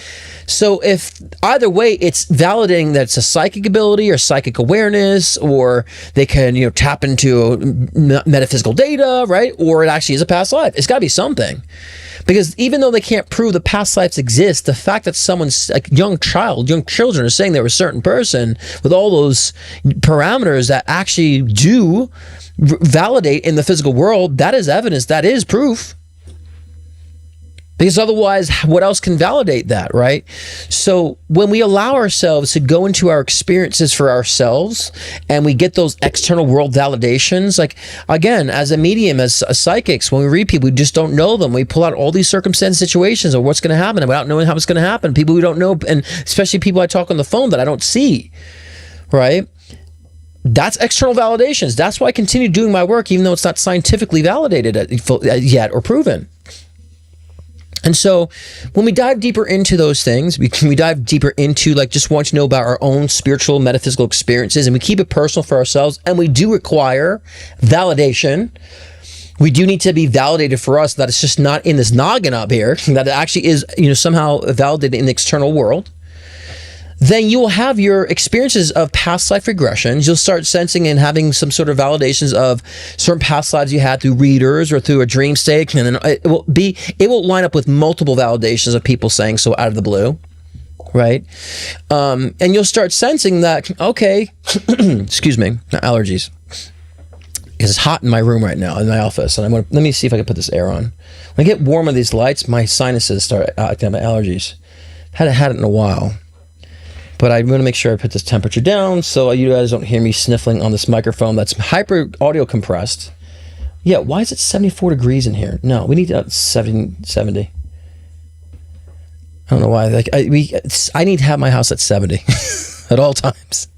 Speaker 1: So if either way, it's validating that it's a psychic ability or psychic awareness, or they can, tap into metaphysical data, right? Or it actually is a past life. It's got to be something. Because even though they can't prove the past lives exist, the fact that someone's like young children are saying they were a certain person with all those parameters that actually do validate in the physical world, that is evidence, that is proof. Because otherwise, what else can validate that, right? So when we allow ourselves to go into our experiences for ourselves and we get those external world validations, like, again, as a medium, as a psychics, when we read people, we just don't know them. We pull out all these circumstance situations of what's going to happen without knowing how it's going to happen. People we don't know, and especially people I talk on the phone that I don't see, right? That's external validations. That's why I continue doing my work, even though it's not scientifically validated yet or proven. And so when we dive deeper into those things, we dive deeper into like just want to know about our own spiritual, metaphysical experiences, and we keep it personal for ourselves, and we do require validation. We do need to be validated for us that it's just not in this noggin up here, that it actually is, somehow validated in the external world. Then you will have your experiences of past life regressions. You'll start sensing and having some sort of validations of certain past lives you had through readers or through a dream state, and then it will line up with multiple validations of people saying so out of the blue, right? And you'll start sensing that, okay, excuse me, allergies. It's hot in my room right now in my office, and let me see if I can put this air on. When I get warm with these lights, my sinuses start acting up, my allergies. Haven't had it in a while. But I want to make sure I put this temperature down so you guys don't hear me sniffling on this microphone that's hyper audio compressed. Yeah, why is it 74 degrees in here? No, we need 70. I don't know why. Like I need to have my house at 70 at all times.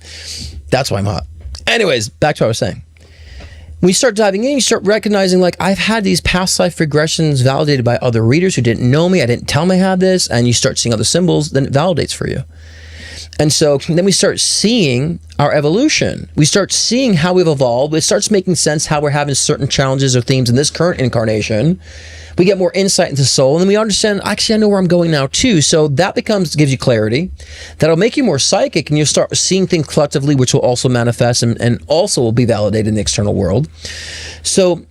Speaker 1: That's why I'm hot. Anyways, back to what I was saying. When you start diving in, you start recognizing, like, I've had these past life regressions validated by other readers who didn't know me. I didn't tell them I had this. And you start seeing other symbols, then it validates for you. And so then we start seeing our evolution. We start seeing how we've evolved. It starts making sense how we're having certain challenges or themes in this current incarnation. We get more insight into soul, and then we understand, actually, I know where I'm going now too. So that gives you clarity. That'll make you more psychic, and you'll start seeing things collectively, which will also manifest and also will be validated in the external world. So,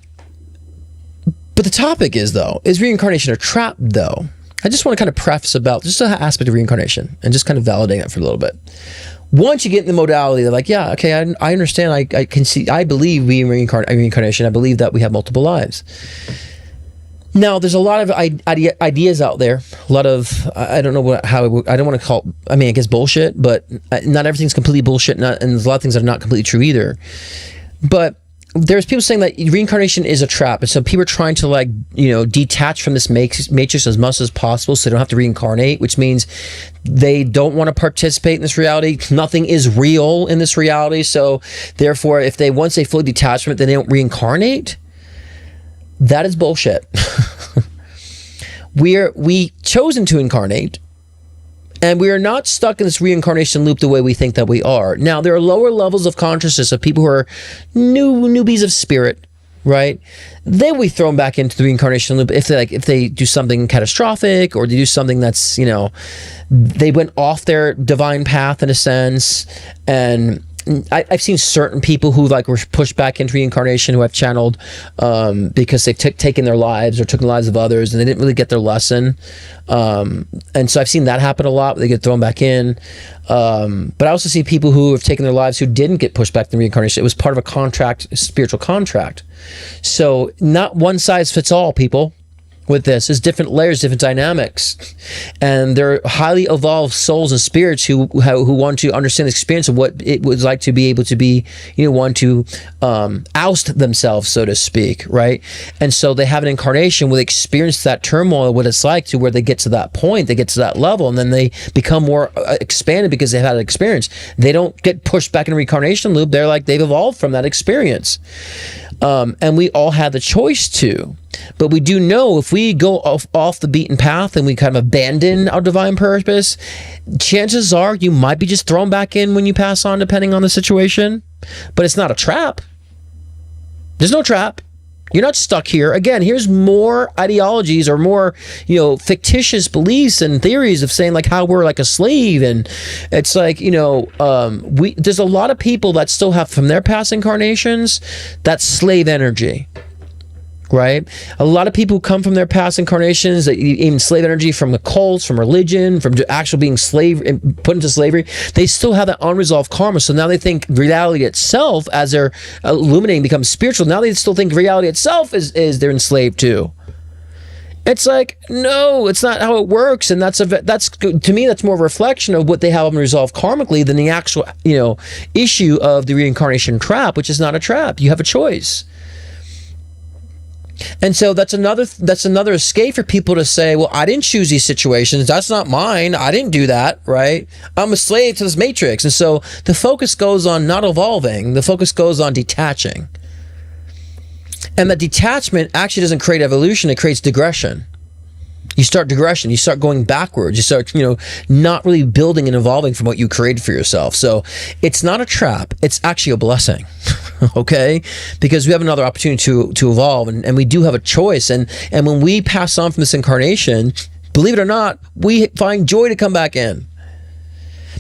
Speaker 1: but the topic is reincarnation a trap, though? I just want to kind of preface about just an aspect of reincarnation and just kind of validate it for a little bit. Once you get in the modality, they're like, yeah, okay, I understand. I can see, I believe reincarnation. I believe that we have multiple lives. Now, there's a lot of ideas out there. A lot of, I don't know I don't want to call it, I guess bullshit, but not everything's completely bullshit, and there's a lot of things that are not completely true either. But there's people saying that reincarnation is a trap, and so people are trying to detach from this matrix as much as possible so they don't have to reincarnate, which means they don't want to participate in this reality. Nothing is real in this reality, so therefore once they fully detach from it, then they don't reincarnate. That is bullshit. We chosen to incarnate, and we are not stuck in this reincarnation loop the way we think that we are. Now, there are lower levels of consciousness of people who are newbies of spirit, right? They will be thrown back into the reincarnation loop if they do something catastrophic, or they do something that's, they went off their divine path in a sense. And I've seen certain people who were pushed back into reincarnation who I've channeled because they've taken their lives or took the lives of others, and they didn't really get their lesson. And so I've seen that happen a lot. They get thrown back in. But I also see people who have taken their lives who didn't get pushed back to reincarnation. It was part of a spiritual contract. So not one size fits all, people. With this, there's different layers, different dynamics, and they're highly evolved souls and spirits who want to understand the experience of what it was like to be able to be, want to oust themselves, so to speak, right? And so they have an incarnation where they experience that turmoil, what it's like to where they get to that point, they get to that level, and then they become more expanded because they've had an experience. They don't get pushed back in a reincarnation loop. They're like, they've evolved from that experience. And we all have the choice to. But we do know if we go off the beaten path and we kind of abandon our divine purpose, chances are you might be just thrown back in when you pass on, depending on the situation. But it's not a trap. There's no trap. You're not stuck here. Again, here's more ideologies or more, fictitious beliefs and theories of saying how we're like a slave. And it's there's a lot of people that still have from their past incarnations that slave energy. Right? A lot of people who come from their past incarnations, even slave energy from the cults, from religion, from actually being put into slavery, they still have that unresolved karma. So now they think reality itself, as they're illuminating, becomes spiritual. Now they still think reality itself is they're enslaved too. It's no, it's not how it works. And that's to me, that's more of a reflection of what they have unresolved karmically than the actual, issue of the reincarnation trap, which is not a trap. You have a choice. And so that's another escape for people to say, well, I didn't choose these situations. That's not mine. I didn't do that, right? I'm a slave to this matrix. And so the focus goes on not evolving. The focus goes on detaching. And that detachment actually doesn't create evolution. It creates digression. You start digression. You start going backwards. You start, not really building and evolving from what you created for yourself. So it's not a trap. It's actually a blessing. Okay? Because we have another opportunity to evolve, and we do have a choice. And when we pass on from this incarnation, believe it or not, we find joy to come back in.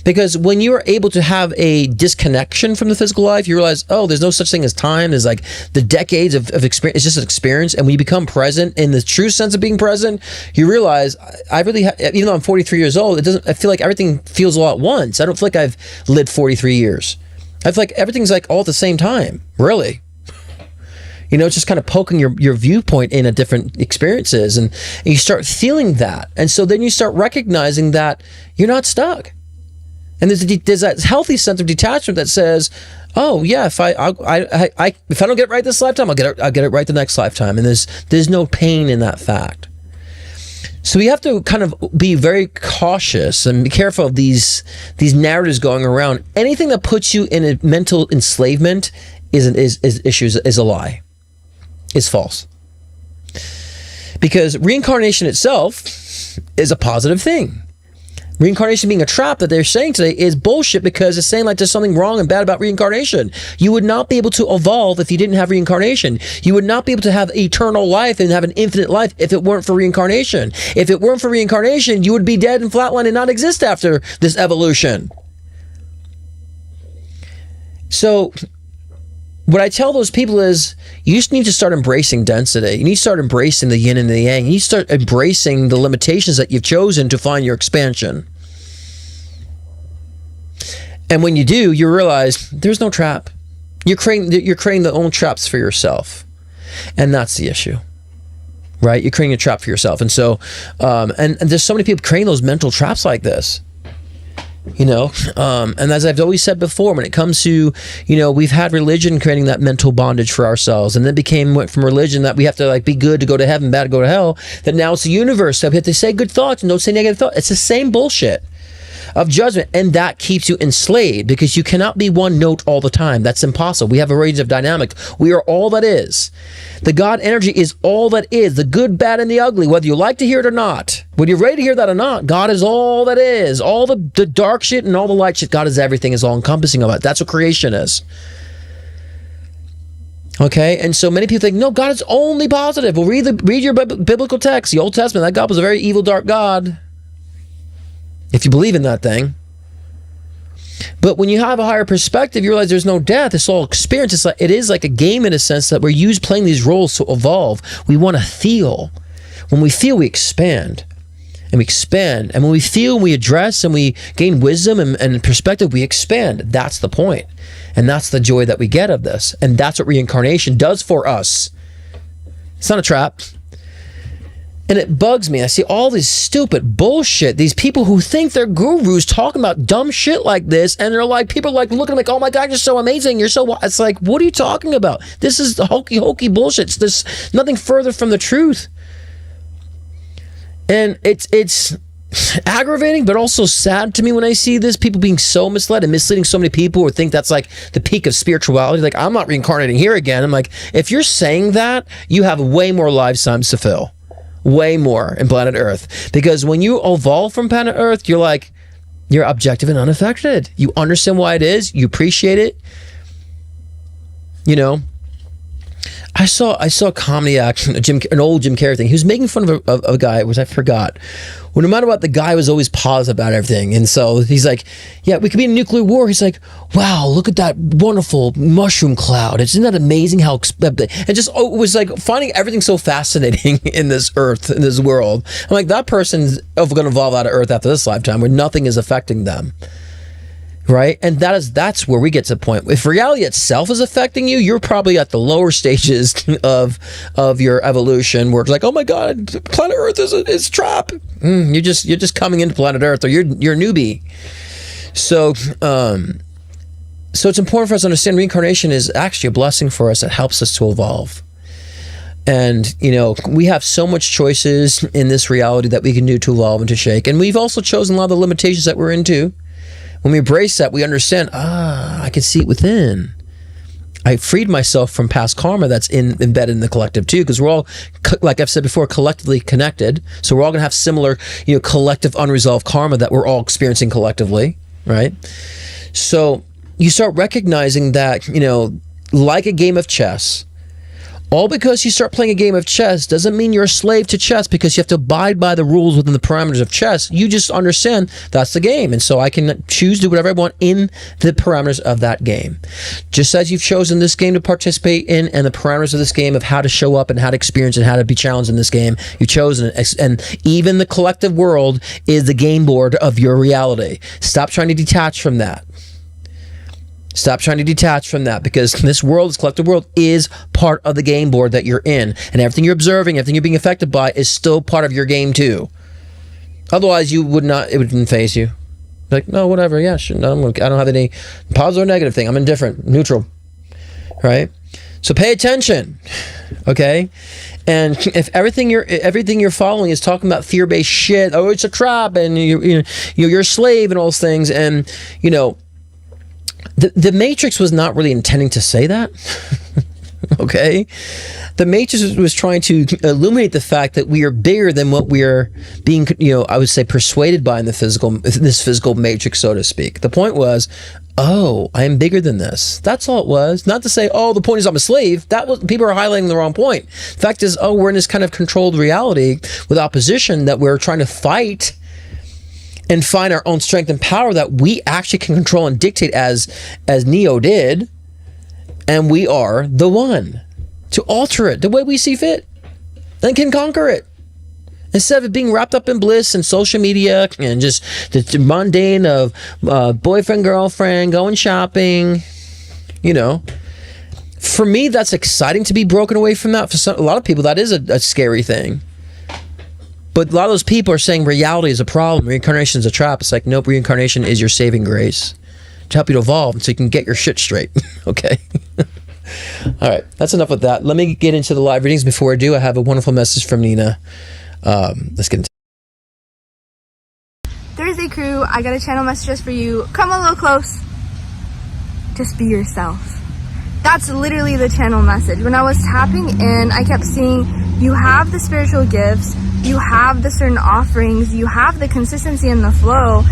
Speaker 1: Because when you are able to have a disconnection from the physical life, you realize, oh, there's no such thing as time. There's the decades of experience. It's just an experience. And when you become present in the true sense of being present, you realize I really, even though I'm 43 years old, I feel like everything feels all at once. I don't feel like I've lived 43 years. I feel like everything's all at the same time, really. It's just kind of poking your viewpoint in at different experiences, and you start feeling that. And so then you start recognizing that you're not stuck. And there's that healthy sense of detachment that says, oh yeah, if I don't get it right this lifetime, I'll get it right the next lifetime. And there's no pain in that fact. So we have to kind of be very cautious and be careful of these narratives going around. Anything that puts you in a mental enslavement is a lie. It's false. Because reincarnation itself is a positive thing. Reincarnation being a trap that they're saying today is bullshit, because it's saying like there's something wrong and bad about reincarnation. You would not be able to evolve if you didn't have reincarnation. You would not be able to have eternal life and have an infinite life if it weren't for reincarnation. If it weren't for reincarnation, you would be dead and flatlined and not exist after this evolution. So what I tell those people is, you just need to start embracing density. You need to start embracing the yin and the yang. You need to start embracing the limitations that you've chosen to find your expansion. And when you do, you realize there's no trap. You're creating the own traps for yourself. And that's the issue, right? You're creating a trap for yourself. And so, and there's so many people creating those mental traps like this. You know, and as I've always said before, when it comes to, you know, we've had religion creating that mental bondage for ourselves, and then went from religion that we have to like be good to go to heaven, bad to go to hell, that now it's the universe that we have to say good thoughts and don't say negative thoughts. It's the same bullshit of judgment, and that keeps you enslaved, because you cannot be one note all the time. That's impossible. We have a range of dynamic. We are all that is. The God energy is all that is, the good, bad, and the ugly, whether you like to hear it or not. Whether you're ready to hear that or not, God is all that is. All the dark shit and all the light shit, God is everything, is all encompassing of it. That's what creation is. Okay, and so many people think, no, God is only positive. Well, read your biblical text, the Old Testament. That God was a very evil, dark God, if you believe in that thing. But when you have a higher perspective, you realize there's no death. It's all experience. It is like a game in a sense that we're playing these roles to evolve. We want to feel. When we feel, we expand. And we expand. And when we feel, we address, and we gain wisdom and perspective, we expand. That's the point. And that's the joy that we get of this. And that's what reincarnation does for us. It's not a trap. And it bugs me. I see all this stupid bullshit. These people who think they're gurus talking about dumb shit like this, and they're like, people are like looking like, oh my God, you're so amazing. You're so. It's like, what are you talking about? This is the hokey bullshit. There's nothing further from the truth. And it's aggravating, but also sad to me when I see this, people being so misled and misleading so many people who think that's like the peak of spirituality. Like, I'm not reincarnating here again. I'm like, if you're saying that, you have way more lifetimes to fill. Way more in planet Earth. Because when you evolve from planet Earth, you're objective and unaffected. You understand why it is. You appreciate it. You know, I saw a comedy act, an old Jim Carrey thing. He was making fun of a guy, which I forgot. Well, no matter what, the guy was always positive about everything. And so he's like, yeah, we could be in a nuclear war. He's like, wow, look at that wonderful mushroom cloud. Isn't that amazing how... And just it was like finding everything so fascinating in this earth, in this world. I'm like, that person's going to evolve out of Earth after this lifetime where nothing is affecting them. Right? And that's where we get to the point. If reality itself is affecting you, you're probably at the lower stages of your evolution, where it's like, oh my God, planet Earth is a trap. You're just coming into planet Earth, or you're a newbie. So it's important for us to understand reincarnation is actually a blessing for us. It helps us to evolve. And, you know, we have so much choices in this reality that we can do to evolve and to shake. And we've also chosen a lot of the limitations that we're into. When we embrace that, we understand, I can see it within. I freed myself from past karma that's embedded in the collective too, because we're all, like I've said before, collectively connected. So we're all going to have similar, you know, collective unresolved karma that we're all experiencing collectively, right? So you start recognizing that, you know, like a game of chess, all because you start playing a game of chess doesn't mean you're a slave to chess, because you have to abide by the rules within the parameters of chess. You just understand that's the game. And so I can choose to do whatever I want in the parameters of that game. Just as you've chosen this game to participate in, and the parameters of this game of how to show up and how to experience and how to be challenged in this game, you've chosen it. And even the collective world is the game board of your reality. Stop trying to detach from that. Stop trying to detach from that, because this world, this collective world, is part of the game board that you're in. And everything you're observing, everything you're being affected by is still part of your game too. Otherwise, it wouldn't faze you. Like, no, whatever, yeah, sure, no, I don't have any positive or negative thing. I'm indifferent, neutral, right? So pay attention, okay? And if everything you're following is talking about fear-based shit, oh, it's a trap, and you're a slave and all those things, and, you know, The Matrix was not really intending to say that. Okay? The Matrix was trying to illuminate the fact that we are bigger than what we are being, I would say persuaded by in this physical matrix, so to speak. The point was, oh, I am bigger than this. That's all it was. Not to say, oh, the point is I'm a slave. That was, people are highlighting the wrong point. The fact is, oh, we're in this kind of controlled reality with opposition that we're trying to fight and find our own strength and power that we actually can control and dictate as Neo did. And we are the one to alter it the way we see fit and can conquer it. Instead of it being wrapped up in bliss and social media and just the mundane of boyfriend, girlfriend, going shopping, For me, that's exciting to be broken away from that. For a lot of people, that is a scary thing. But a lot of those people are saying reality is a problem. Reincarnation is a trap. It's like, nope, reincarnation is your saving grace to help you to evolve so you can get your shit straight. Okay? All right, that's enough with that. Let me get into the live readings. Before I do, I have a wonderful message from Nina. Let's get into
Speaker 13: Thursday crew, I got a channel message just for you. Come a little close. Just be yourself. That's literally the channel message. When I was tapping in, I kept seeing you have the spiritual gifts, you have the certain offerings, you have the consistency and the flow,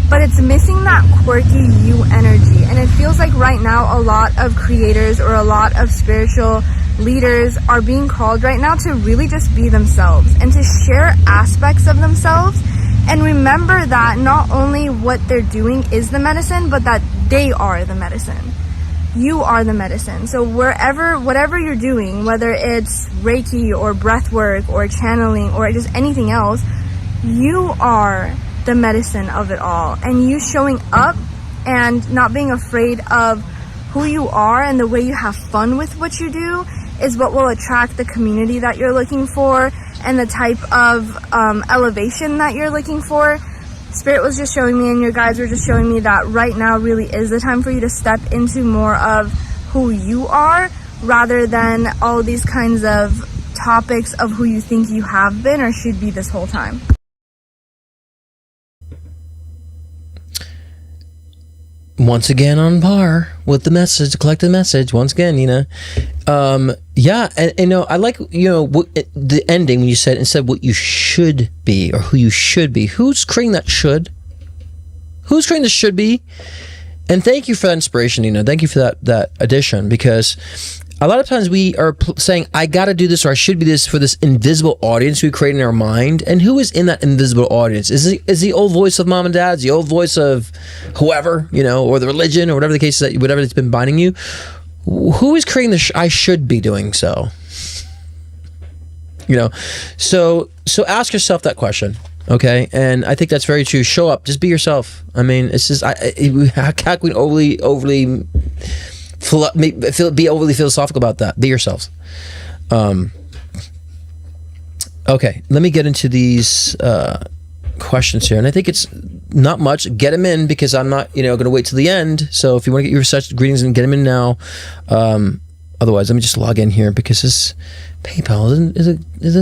Speaker 13: but it's missing that quirky you energy. And it feels like right now a lot of creators or a lot of spiritual leaders are being called right now to really just be themselves and to share aspects of themselves and remember that not only what they're doing is the medicine, but that they are the medicine. You are the medicine. So whatever you're doing, whether it's Reiki or breath work or channeling or just anything else, you are the medicine of it all. And you showing up and not being afraid of who you are and the way you have fun with what you do is what will attract the community that you're looking for and the type of elevation that you're looking for. Spirit was just showing me and your guides were just showing me that right now really is the time for you to step into more of who you are rather than all these kinds of topics of who you think you have been or should be this whole time.
Speaker 1: Once again on par with the message, the collective message. Once again, yeah, and I like the ending when you said instead what you should be or who you should be. Who's creating that should? Who's creating the should be? And thank you for that inspiration, Nina. Thank you for that addition, because a lot of times we are saying, I got to do this or I should be this for this invisible audience we create in our mind. And who is in that invisible audience? Is the old voice of mom and dad? Is the old voice of whoever, or the religion or whatever the case is, whatever that's been binding you? Who is creating the I should be doing so? So ask yourself that question. Okay, and I think that's very true. Show up, just be yourself. I mean, it's just how can we overly be overly philosophical about that? Be yourselves. Okay, let me get into these questions here, and I think it's not much. Get them in because I'm not, going to wait till the end. So if you want to get your such greetings and get them in now. Otherwise, let me just log in here because this PayPal is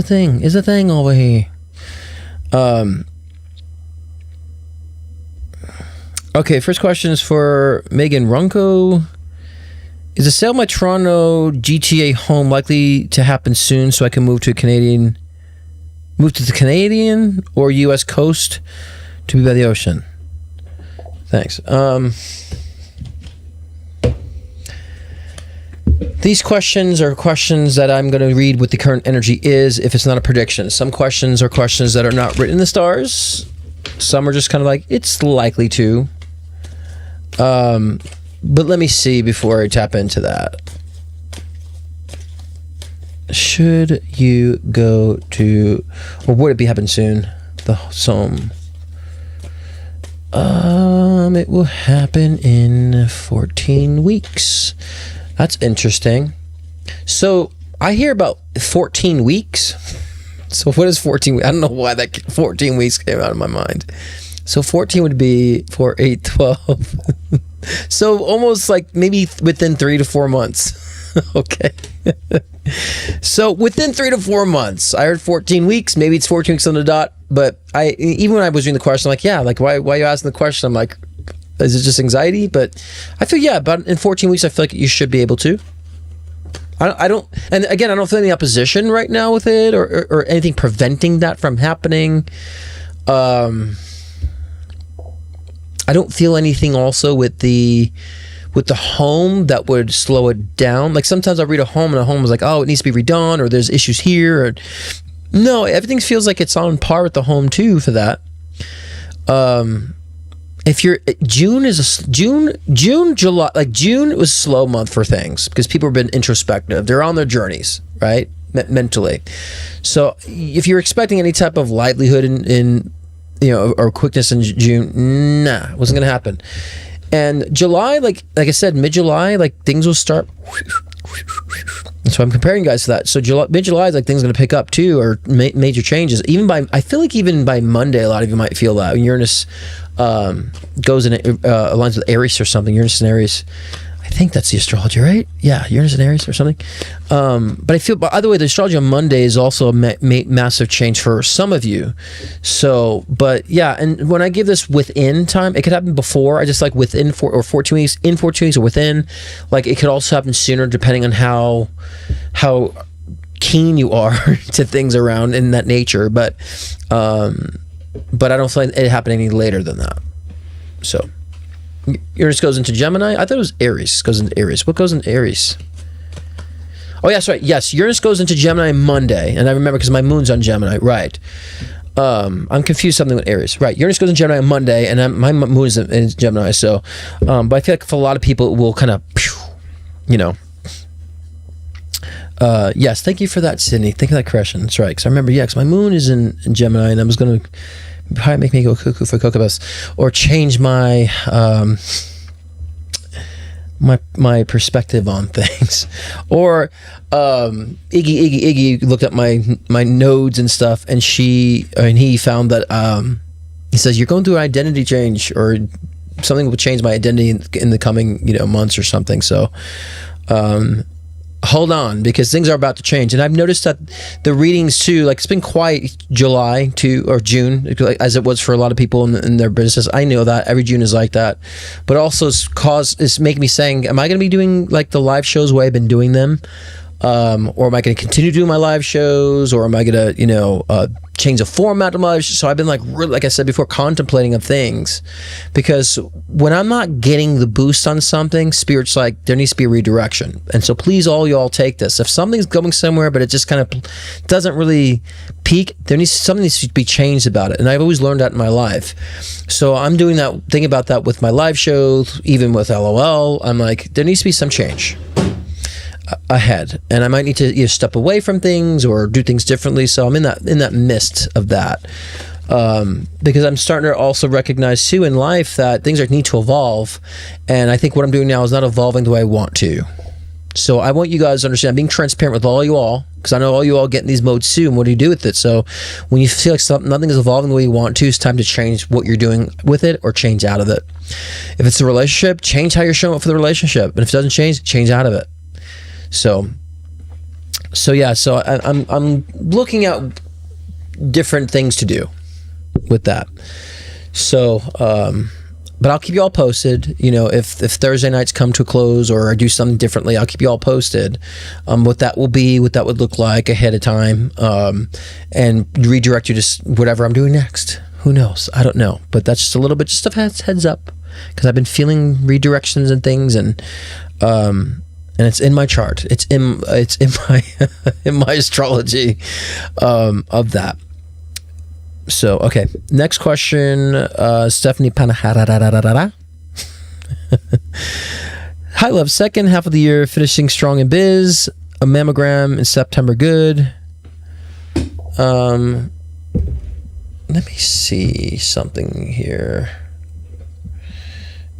Speaker 1: a thing over here. Okay, first question is for Megan Runco. Is the sale of my Toronto GTA home likely to happen soon so I can move to the Canadian or US coast to be by the ocean? Thanks. These questions are questions that I'm going to read what the current energy is if it's not a prediction. Some questions are questions that are not written in the stars. Some are just kind of like, it's likely to. But let me see before I tap into that. Should you go to, or would it be happen soon? The Somme. It will happen in 14 weeks. That's interesting. So I hear about 14 weeks. So what is 14 weeks? I don't know why that 14 weeks came out of my mind. So 14 would be 4, 8, 12. So almost like maybe within 3 to 4 months. Okay. So within 3 to 4 months, I heard 14 weeks. Maybe it's 14 weeks on the dot. But even when I was reading the question, I'm like, yeah, like why are you asking the question? I'm like, is it just anxiety? But I feel, yeah, about in 14 weeks, I feel like you should be able to. I don't, and again, I don't feel any opposition right now with it, or anything preventing that from happening. I don't feel anything also with the home that would slow it down. Like sometimes I read a home and the home is like, oh, it needs to be redone, or there's issues here. Or, no, everything feels like it's on par with the home too for that. If you're June, July, like June was a slow month for things because people have been introspective. They're on their journeys, right? Mentally. So if you're expecting any type of livelihood in or quickness in June, nah, it wasn't going to happen. And July, like I said, mid-July, like things will start. So I'm comparing you guys to that. So mid-July is like things are going to pick up too, or major changes. I feel like even by Monday, a lot of you might feel that when Uranus goes in aligns with Aries or something. Uranus and Aries. I think that's the astrology, right? Yeah, Uranus and Aries or something. But I feel, by the way, the astrology on Monday is also a massive change for some of you. So, but yeah, and when I give this within time, it could happen before. I just like within 14 weeks, in 14 weeks or within. Like it could also happen sooner depending on how keen you are to things around in that nature. But I don't feel like it happened any later than that. So. Uranus goes into Gemini. I thought it was Aries. Goes into Aries. What goes into Aries? Oh, yes, right. Yes, Uranus goes into Gemini Monday, and I remember because my moon's on Gemini. Right. I'm confused something with Aries. Right. Uranus goes into Gemini on Monday, and my moon is in Gemini. So, but I feel like for a lot of people, it will kind of, yes. Thank you for that, Sydney. Thank you for that correction. That's right. Because I remember, because my moon is in Gemini, and I was going to probably make me go cuckoo for Cocoa Puffs, or change my my perspective on things, or Iggy looked at my nodes and stuff, and he found that he says you're going through an identity change, or something will change my identity in the coming months or something. So hold on, because things are about to change. And I've noticed that the readings too, like it's been quiet July or June, as it was for a lot of people in their business. I know that every June is like that, but also it's making me saying, am I going to be doing like the live shows the way I've been doing them? Or am I going to continue doing my live shows, or am I going to, change the format of my live shows? So I've been like I said before, contemplating of things, because when I'm not getting the boost on something, Spirit's like, there needs to be a redirection. And so please, all y'all take this. If something's going somewhere, but it just kind of doesn't really peak, something needs to be changed about it. And I've always learned that in my life. So I'm doing that, thinking about that with my live shows, even with LOL. I'm like, there needs to be some change ahead, and I might need to either step away from things or do things differently. So I'm in that midst of that, because I'm starting to also recognize too in life that things need to evolve, and I think what I'm doing now is not evolving the way I want to. So I want you guys to understand, I'm being transparent with all you all, because I know all you all get in these modes too, and what do you do with it? So when you feel like nothing is evolving the way you want to, it's time to change what you're doing with it, or change out of it. If it's a relationship, change how you're showing up for the relationship, and if it doesn't change out of it. So yeah, so I'm looking at different things to do with that. So, but I'll keep you all posted. If Thursday nights come to a close, or I do something differently, I'll keep you all posted. What that will be, what that would look like ahead of time, and redirect you to whatever I'm doing next. Who knows? I don't know, but that's just a little bit just a heads up, because I've been feeling redirections and things, and it's in my chart. It's in my in my astrology of that. So okay, next question. Stephanie Panahara. Hi, love. Second half of the year, finishing strong in biz. A mammogram in September. Good. Let me see something here.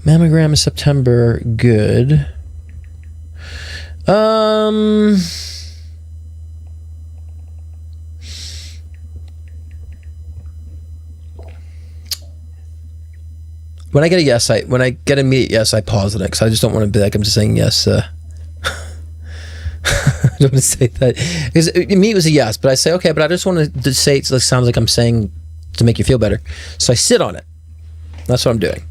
Speaker 1: Mammogram in September. Good. When I get a yes, when I get an immediate yes, I pause it, because I just don't want to be like I'm just saying yes. I don't want to say that, because me it was a yes, but I say okay, but I just want to say it sounds like I'm saying to make you feel better, so I sit on it. That's what I'm doing.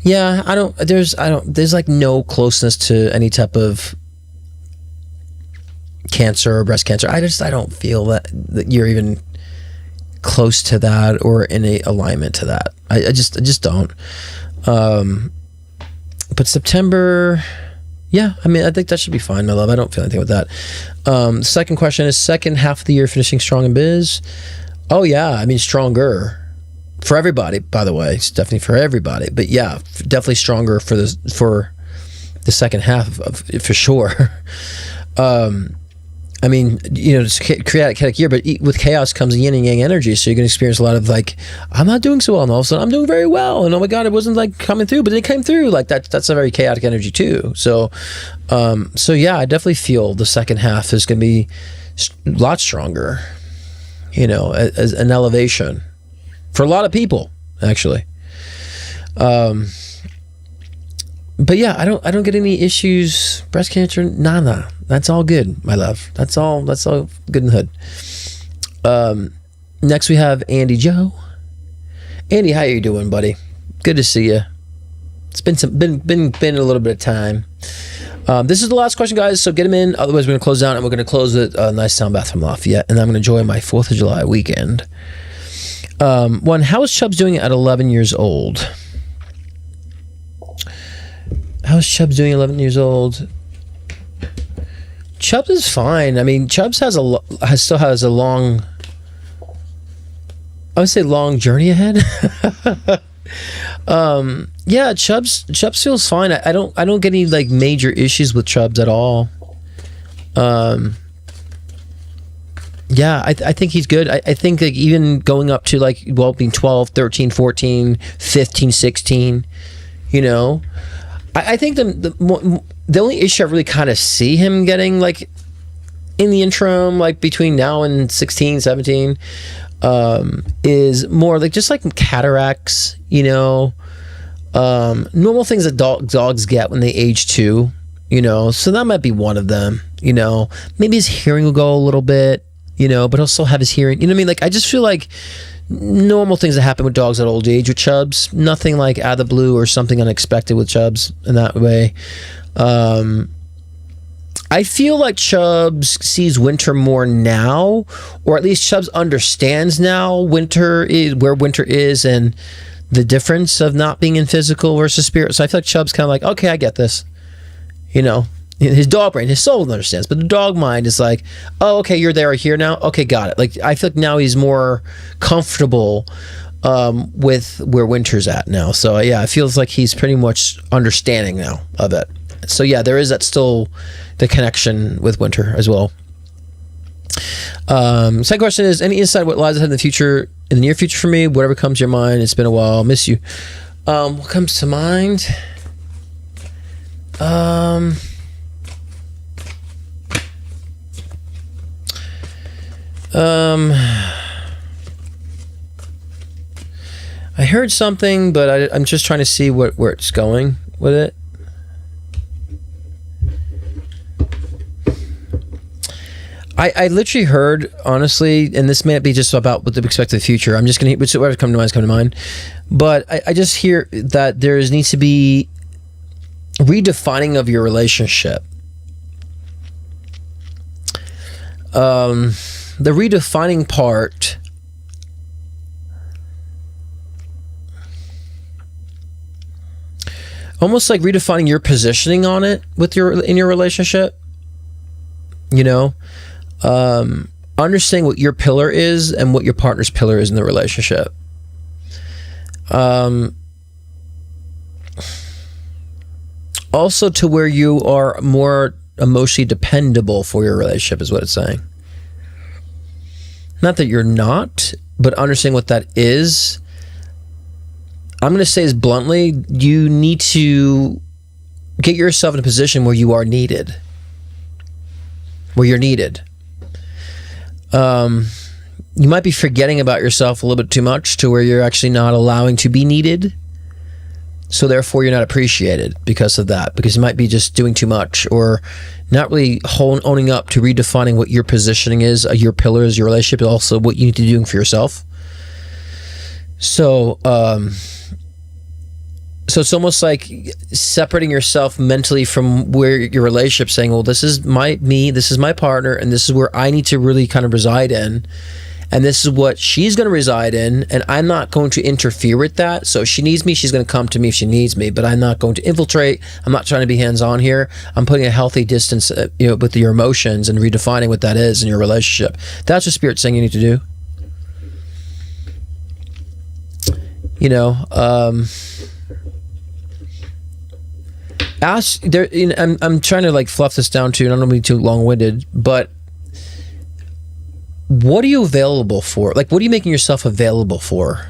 Speaker 1: Yeah, there's like no closeness to any type of cancer or breast cancer. I don't feel that you're even close to that or in a alignment to that. I just don't. But September, yeah, I mean, I think that should be fine, my love. I don't feel anything with that. Second question is, second half of the year finishing strong in biz. Oh yeah, I mean, stronger for everybody, by the way. It's definitely for everybody, but yeah, definitely stronger for the second half of for sure. I mean, you know, it's chaotic year, but with chaos comes yin and yang energy. So you're going to experience a lot of like, I'm not doing so well, and all of a sudden I'm doing very well, and oh my God, it wasn't like coming through, but it came through. Like that's a very chaotic energy too. So, so yeah, I definitely feel the second half is going to be a lot stronger. You know, as an elevation for a lot of people, actually. But yeah, I don't get any issues. Breast cancer, nada. That's all good, my love. That's all good in the hood. Next we have Andy Joe. Andy, how you doing, buddy? Good to see you. It's been a little bit of time. This is the last question, guys, so get them in. Otherwise, we're going to close down, and we're going to close with a nice sound bathroom Lafayette, and I'm going to enjoy my 4th of July weekend. One, how is Chubbs doing at 11 years old? How's Chubbs doing 11 years old? Chubbs is fine. I mean, Chubbs still has a long, I would say, long journey ahead. Yeah, Chubbs feels fine. I don't get any like major issues with Chubbs at all. Yeah, I think he's good. I think like even going up to like, well, being 12, 13, 14, 15, 16, you know, I think the only issue I really kind of see him getting like in the interim, like between now and 16, 17, is more like just like cataracts, you know, normal things that dogs get when they age 2, you know, so that might be one of them, you know. Maybe his hearing will go a little bit, you know, but he'll still have his hearing, you know what I mean? Like, I just feel like normal things that happen with dogs at old age with Chubbs, nothing like out of the blue or something unexpected with Chubbs in that way. I feel like Chubbs sees winter more now, or at least Chubbs understands now where winter is and the difference of not being in physical versus spirit. So I feel like Chubbs kind of like, okay, I get this, you know. His dog brain, his soul understands, but the dog mind is like, oh, okay, you're there or here now. Okay, got it. Like, I feel like now he's more comfortable with where winter's at now. So yeah, it feels like he's pretty much understanding now of it. So yeah, there is that still the connection with winter as well. Second question is, any insight what lies ahead in the near future for me? Whatever comes to your mind. It's been a while. I'll miss you. What comes to mind? I heard something, but I'm just trying to see where it's going with it. I literally heard, honestly, and this may not be just about what to expect in the future. I'm just going to, whatever's come to mind is come to mind. But I just hear that there needs to be redefining of your relationship. The redefining part, almost like redefining your positioning on it in your relationship, you know, understanding what your pillar is and what your partner's pillar is in the relationship. Also to where you are more emotionally dependable for your relationship is what it's saying. Not that you're not, but understanding what that is. I'm going to say this bluntly, you need to get yourself in a position where you are needed. Where you're needed. You might be forgetting about yourself a little bit too much to where you're actually not allowing to be needed. So therefore you're not appreciated because of that. Because you might be just doing too much or not really owning up to redefining what your positioning is, your pillars, your relationship, also what you need to be doing for yourself. So So it's almost like separating yourself mentally from where your relationship, saying, well, this is me, this is my partner, and this is where I need to really kind of reside in. And this is what she's going to reside in, and I'm not going to interfere with that. So if she needs me, she's going to come to me if she needs me, but I'm not going to infiltrate. I'm not trying to be hands-on here. I'm putting a healthy distance, with your emotions and redefining what that is in your relationship. That's what Spirit's saying you need to do. Ask there. I'm trying to fluff this down too, and I don't want to be too long-winded, but what are you available for? What are you making yourself available for?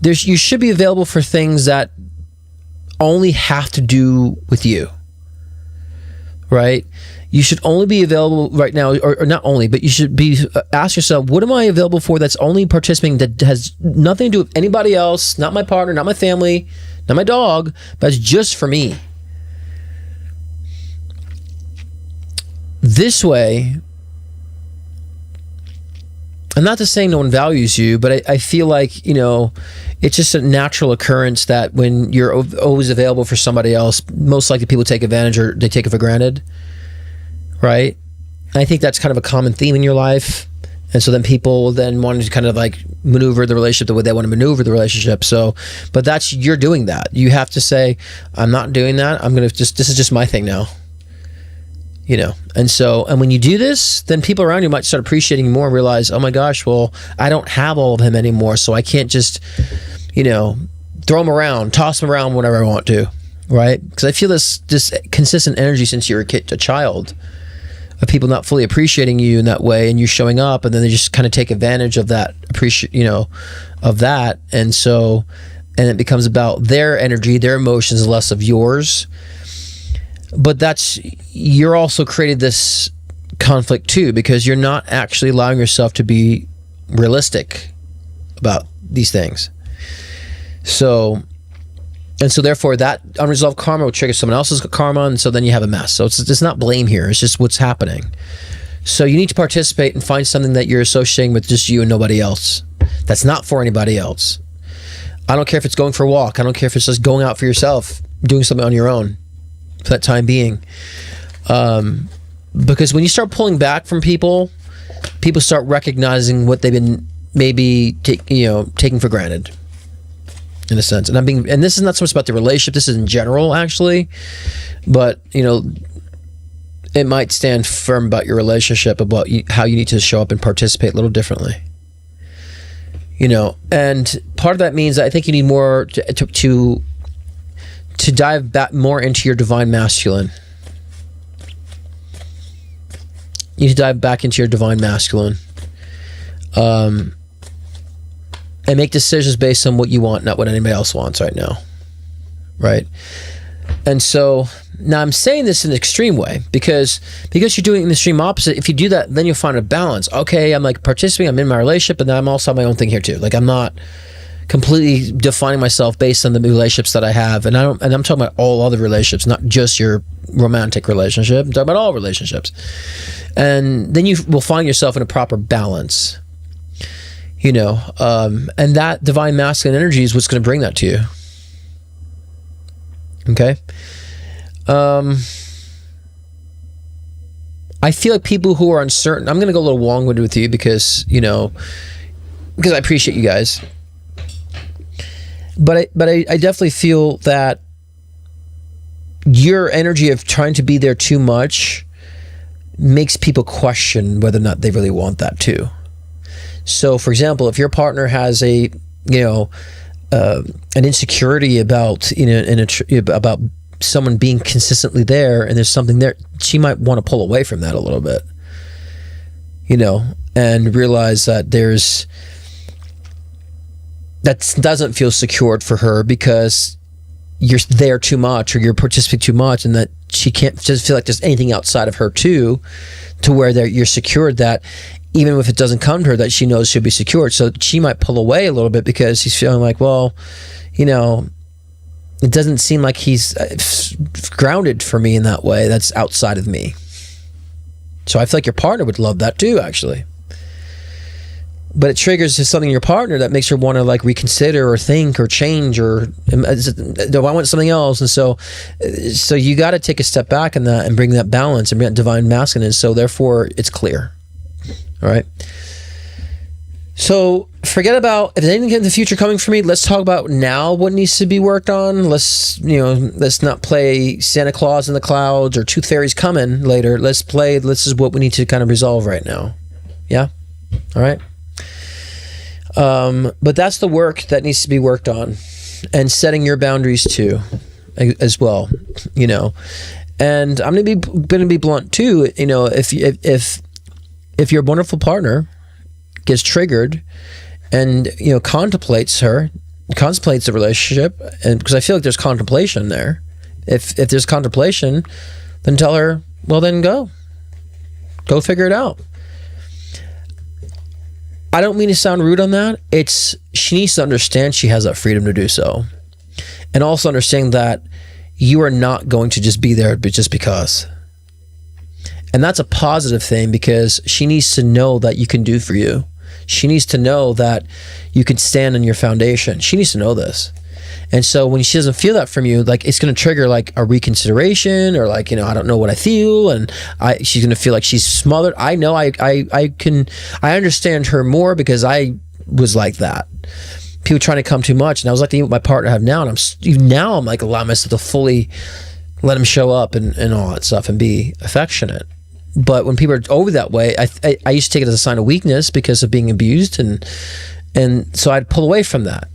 Speaker 1: You should be available for things that only have to do with you, right? You should only be available right now, or not only, but you should be ask yourself, what am I available for that's only participating, that has nothing to do with anybody else, not my partner, not my family, not my dog, but it's just for me. This way, I'm not just saying no one values you, but I feel like, it's just a natural occurrence that when you're always available for somebody else, most likely people take advantage or they take it for granted, right? And I think that's kind of a common theme in your life. And so then people then want to kind of maneuver the relationship the way they want to maneuver the relationship. So, but you're doing that. You have to say, I'm not doing that. This is just my thing now. And when you do this, then people around you might start appreciating you more and realize, oh my gosh, well, I don't have all of him anymore, so I can't just, throw him around, toss him around whenever I want to, right? Because I feel this consistent energy since you were a child of people not fully appreciating you in that way, and you showing up, and then they just kind of take advantage of that, of that, and it becomes about their energy, their emotions, less of yours. But you're also created this conflict too, because you're not actually allowing yourself to be realistic about these things. So therefore that unresolved karma will trigger someone else's karma, and so then you have a mess. So it's not blame here, it's just what's happening. So you need to participate and find something that you're associating with just you and nobody else. That's not for anybody else. I don't care if it's going for a walk. I don't care if it's just going out for yourself, doing something on your own for that time being. Because when you start pulling back from people start recognizing what they've been maybe taking for granted, in a sense. And this is not so much about the relationship, this is in general actually, but it might stand firm about your relationship, about how you need to show up and participate a little differently. And part of that means I think you need more to dive back more into your divine masculine. You need to dive back into your divine masculine. And make decisions based on what you want, not what anybody else wants right now. Right? And so, now I'm saying this in an extreme way, because you're doing the extreme opposite. If you do that, then you'll find a balance. Okay, I'm participating, I'm in my relationship, but then I'm also on my own thing here too. I'm not completely defining myself based on the relationships that I have, and I'm talking about all other relationships, not just your romantic relationship. I'm talking about all relationships, and then you will find yourself in a proper balance, and that divine masculine energy is what's going to bring that to you. Okay. I feel like people who are uncertain, I'm going to go a little long-winded with you because I appreciate you guys. But I definitely feel that your energy of trying to be there too much makes people question whether or not they really want that too. So, for example, if your partner has an insecurity about about someone being consistently there, and there's something there, she might want to pull away from that a little bit, and realize that that doesn't feel secured for her because you're there too much, or you're participating too much, and that she can't just feel like there's anything outside of her too, to where you're secured, that even if it doesn't come to her, that she knows she'll be secured. So she might pull away a little bit because she's feeling like, well, it doesn't seem like he's grounded for me in that way. That's outside of me. So I feel like your partner would love that too, actually. but it triggers something in your partner that makes her want to like reconsider or think or change or do I want something else? And so you got to take a step back in that and bring that balance and bring that divine masculine. So therefore it's clear. All right. So forget about if there's anything in the future coming for me. Let's talk about now what needs to be worked on. Let's not play Santa Claus in the clouds or Tooth Fairy's coming later. This is what we need to kind of resolve right now. Yeah. All right. But that's the work that needs to be worked on, and setting your boundaries too, as well. And I'm going to be blunt too. If your wonderful partner gets triggered and contemplates the relationship, and because I feel like there's contemplation there. If there's contemplation, then tell her, well, then go figure it out. I don't mean to sound rude on that. She needs to understand she has that freedom to do so. And also understand that you are not going to just be there just because. And that's a positive thing, because she needs to know that you can do for you. She needs to know that you can stand on your foundation. She needs to know this. And so when she doesn't feel that from you, like it's going to trigger like a reconsideration, or like, I don't know what I feel. And she's going to feel like she's smothered. I know I understand her more because I was like that. People trying to come too much. And I was like what my partner have now. And I'm like allowing myself to fully let him show up and all that stuff and be affectionate. But when people are over that way, I used to take it as a sign of weakness because of being abused. And so I'd pull away from that.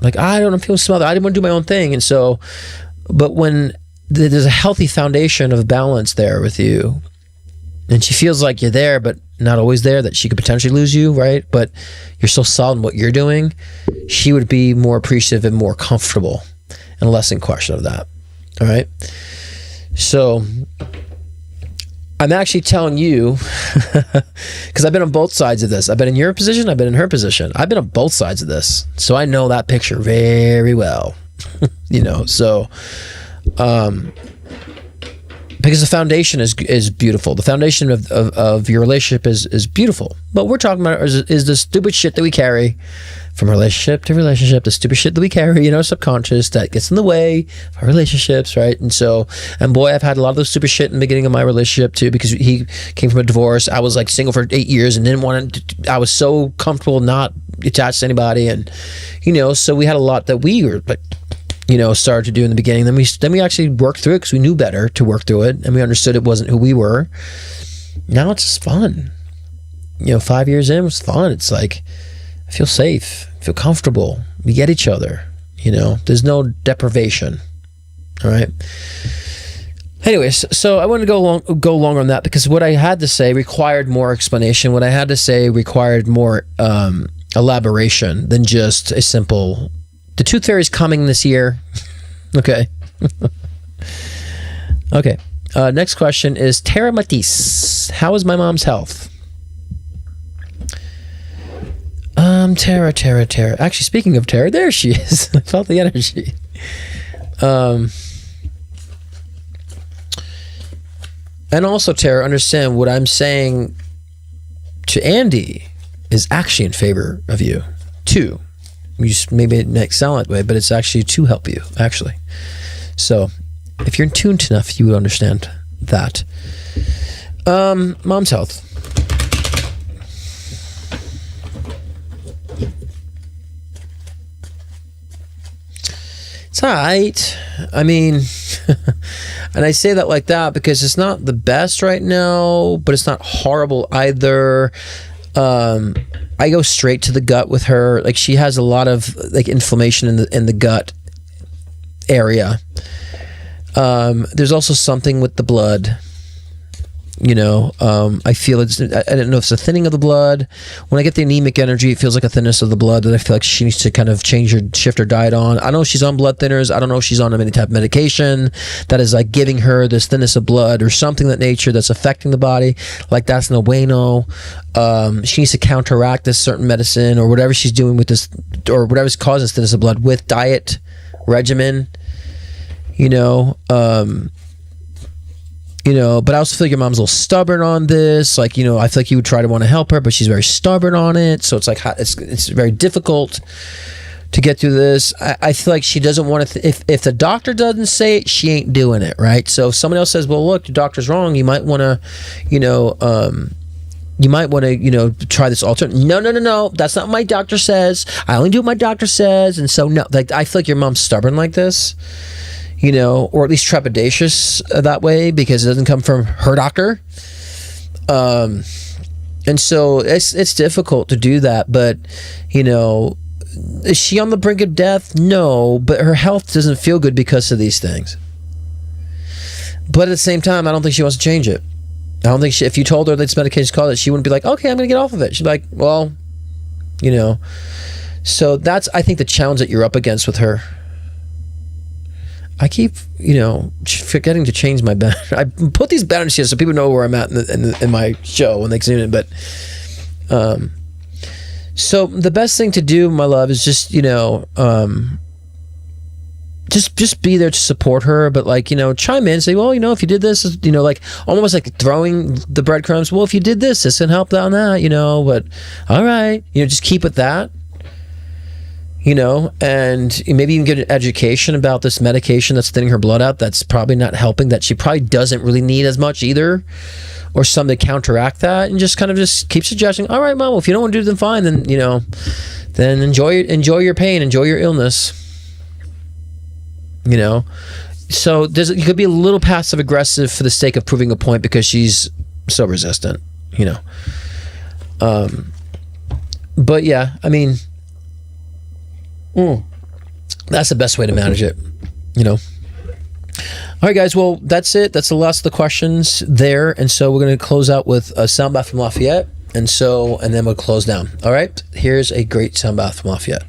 Speaker 1: Like, I don't feel smothered. I didn't want to do my own thing. And so, but when there's a healthy foundation of balance there with you, and she feels like you're there, but not always there, that she could potentially lose you, right? But you're so solid in what you're doing, she would be more appreciative and more comfortable and less in question of that. All right. So I'm actually telling you, because I've been on both sides of this. I've been in your position. I've been in her position. I've been on both sides of this. So I know that picture very well, so, because the foundation is beautiful. The foundation of your relationship is beautiful. But we're talking about is the stupid shit that we carry from relationship to relationship, the stupid shit that we carry in our subconscious that gets in the way of our relationships, right? And boy, I've had a lot of those stupid shit in the beginning of my relationship too, because he came from a divorce. I was like single for 8 years and didn't want to, I was so comfortable not attached to anybody. And, so we had a lot that we were like, started to do in the beginning. Then we actually worked through it because we knew better to work through it. And we understood it wasn't who we were. Now it's just fun. 5 years in, it was fun. It's like, I feel safe, I feel comfortable. We get each other, there's no deprivation. All right. Anyways, so I wanted to go longer on that because what I had to say required more explanation. What I had to say required more elaboration than just a simple, the Tooth Fairy's coming this year. Okay. Okay. Next question is Tara Matisse. How is my mom's health? Tara. Actually, speaking of Tara, there she is. I felt the energy. And also, Tara, understand what I'm saying to Andy is actually in favor of you, too. You just maybe it makes sound that way, but it's actually to help you, actually. So, if you're in tune enough, you would understand that. Mom's health. It's all right. I mean, and I say that like that because it's not the best right now, but it's not horrible either. I go straight to the gut with her. Like, she has a lot of like inflammation in the gut area. There's also something with the blood. I feel I don't know if it's a thinning of the blood. When I get the anemic energy, it feels like a thinness of the blood that I feel like she needs to kind of shift her diet on. I know she's on blood thinners. I don't know if she's on any type of medication that is like giving her this thinness of blood or something of that nature that's affecting the body. Like, that's no bueno. She needs to counteract this certain medicine or whatever she's doing with this, or whatever's causing this thinness of blood with diet regimen. But I also feel like your mom's a little stubborn on this. Like, I feel like you would try to want to help her, but she's very stubborn on it. So it's like, it's very difficult to get through this. I feel like she doesn't want to, if the doctor doesn't say it, she ain't doing it, right? So if someone else says, well, look, the doctor's wrong, you might want to, try this alternate. No. That's not what my doctor says. I only do what my doctor says. And so, no, like, I feel like your mom's stubborn like this, or at least trepidatious that way because it doesn't come from her doctor. And so it's difficult to do that. But, is she on the brink of death? No, but her health doesn't feel good because of these things. But at the same time, I don't think she wants to change it. I don't think if you told her this medication's called it, she wouldn't be like, okay, I'm going to get off of it. She'd be like, well, So that's, I think, the challenge that you're up against with her. I keep, forgetting to change my banner. I put these banners here so people know where I'm at in my show when they see it. But, so the best thing to do, my love, is just, just be there to support her, but like, chime in, say, well, if you did this, like almost like throwing the breadcrumbs. Well, if you did this can help on that, but all right, just keep with that, and maybe even get an education about this medication that's thinning her blood out. That's probably not helping, that she probably doesn't really need as much either, or something to counteract that, and just kind of just keep suggesting, all right, mom, well, if you don't want to do it, then fine, then, then enjoy your pain, enjoy your illness. So it could be a little passive aggressive for the sake of proving a point because she's so resistant, but yeah, I mean, that's the best way to manage it, All right, guys, well, that's it. That's the last of the questions there, and so we're going to close out with a sound bath from Lafayette, and then we'll close down. All right, here's a great sound bath from Lafayette.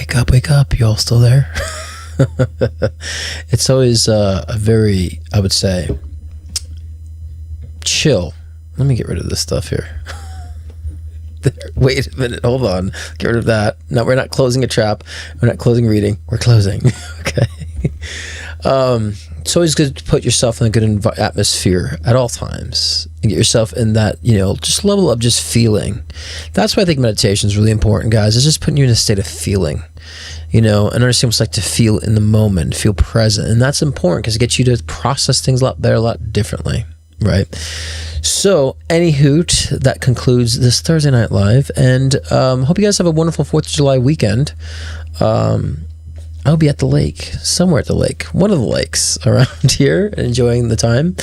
Speaker 1: Wake up, wake up. You all still there? It's always a very, I would say, chill. Let me get rid of this stuff here. Wait a minute, hold on. Get rid of that. No, we're not closing a trap. We're not closing reading. We're closing. Okay. It's always good to put yourself in a good atmosphere at all times and get yourself in that, just level of just feeling. That's why I think meditation is really important, guys. It's just putting you in a state of feeling, and understand what it's like to feel in the moment, feel present. And that's important because it gets you to process things a lot better, a lot differently, right? So, any hoot, that concludes this Thursday Night Live. And hope you guys have a wonderful 4th of July weekend. I'll be at the lake, somewhere at the lake, one of the lakes around here, enjoying the time.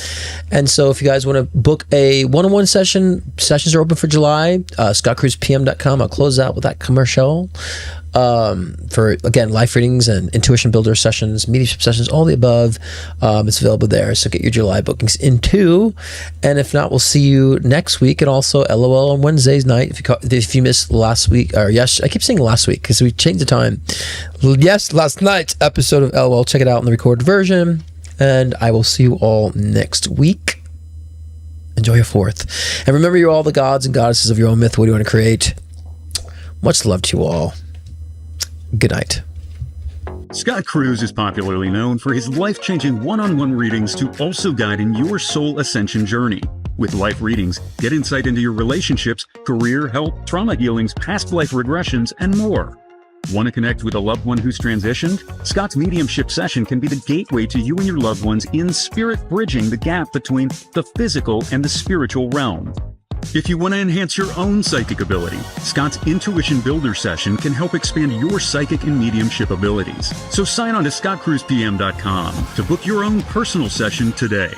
Speaker 1: And so if you guys want to book a one-on-one session, sessions are open for July, scottcruzpm.com. I'll close out with that commercial. For, again, life readings and intuition builder sessions, mediumship sessions, all the above. It's available there. So get your July bookings in too. And if not, we'll see you next week. And also LOL on Wednesdays night. If you missed last week, or yes, I keep saying last week because we changed the time. Yes, last night's episode of LOL. Check it out in the recorded version. And I will see you all next week. Enjoy your 4th. And remember, you're all the gods and goddesses of your own myth. What do you want to create? Much love to you all. Good night.
Speaker 14: Scott Cruz is popularly known for his life-changing one-on-one readings to also guide in your soul ascension journey. With life readings, get insight into your relationships, career, health, trauma healings, past life regressions, and more. Want to connect with a loved one who's transitioned? Scott's mediumship session can be the gateway to you and your loved ones in spirit, bridging the gap between the physical and the spiritual realm. If you want to enhance your own psychic ability, Scott's Intuition Builder session can help expand your psychic and mediumship abilities. So sign on to scottcruzpm.com to book your own personal session today.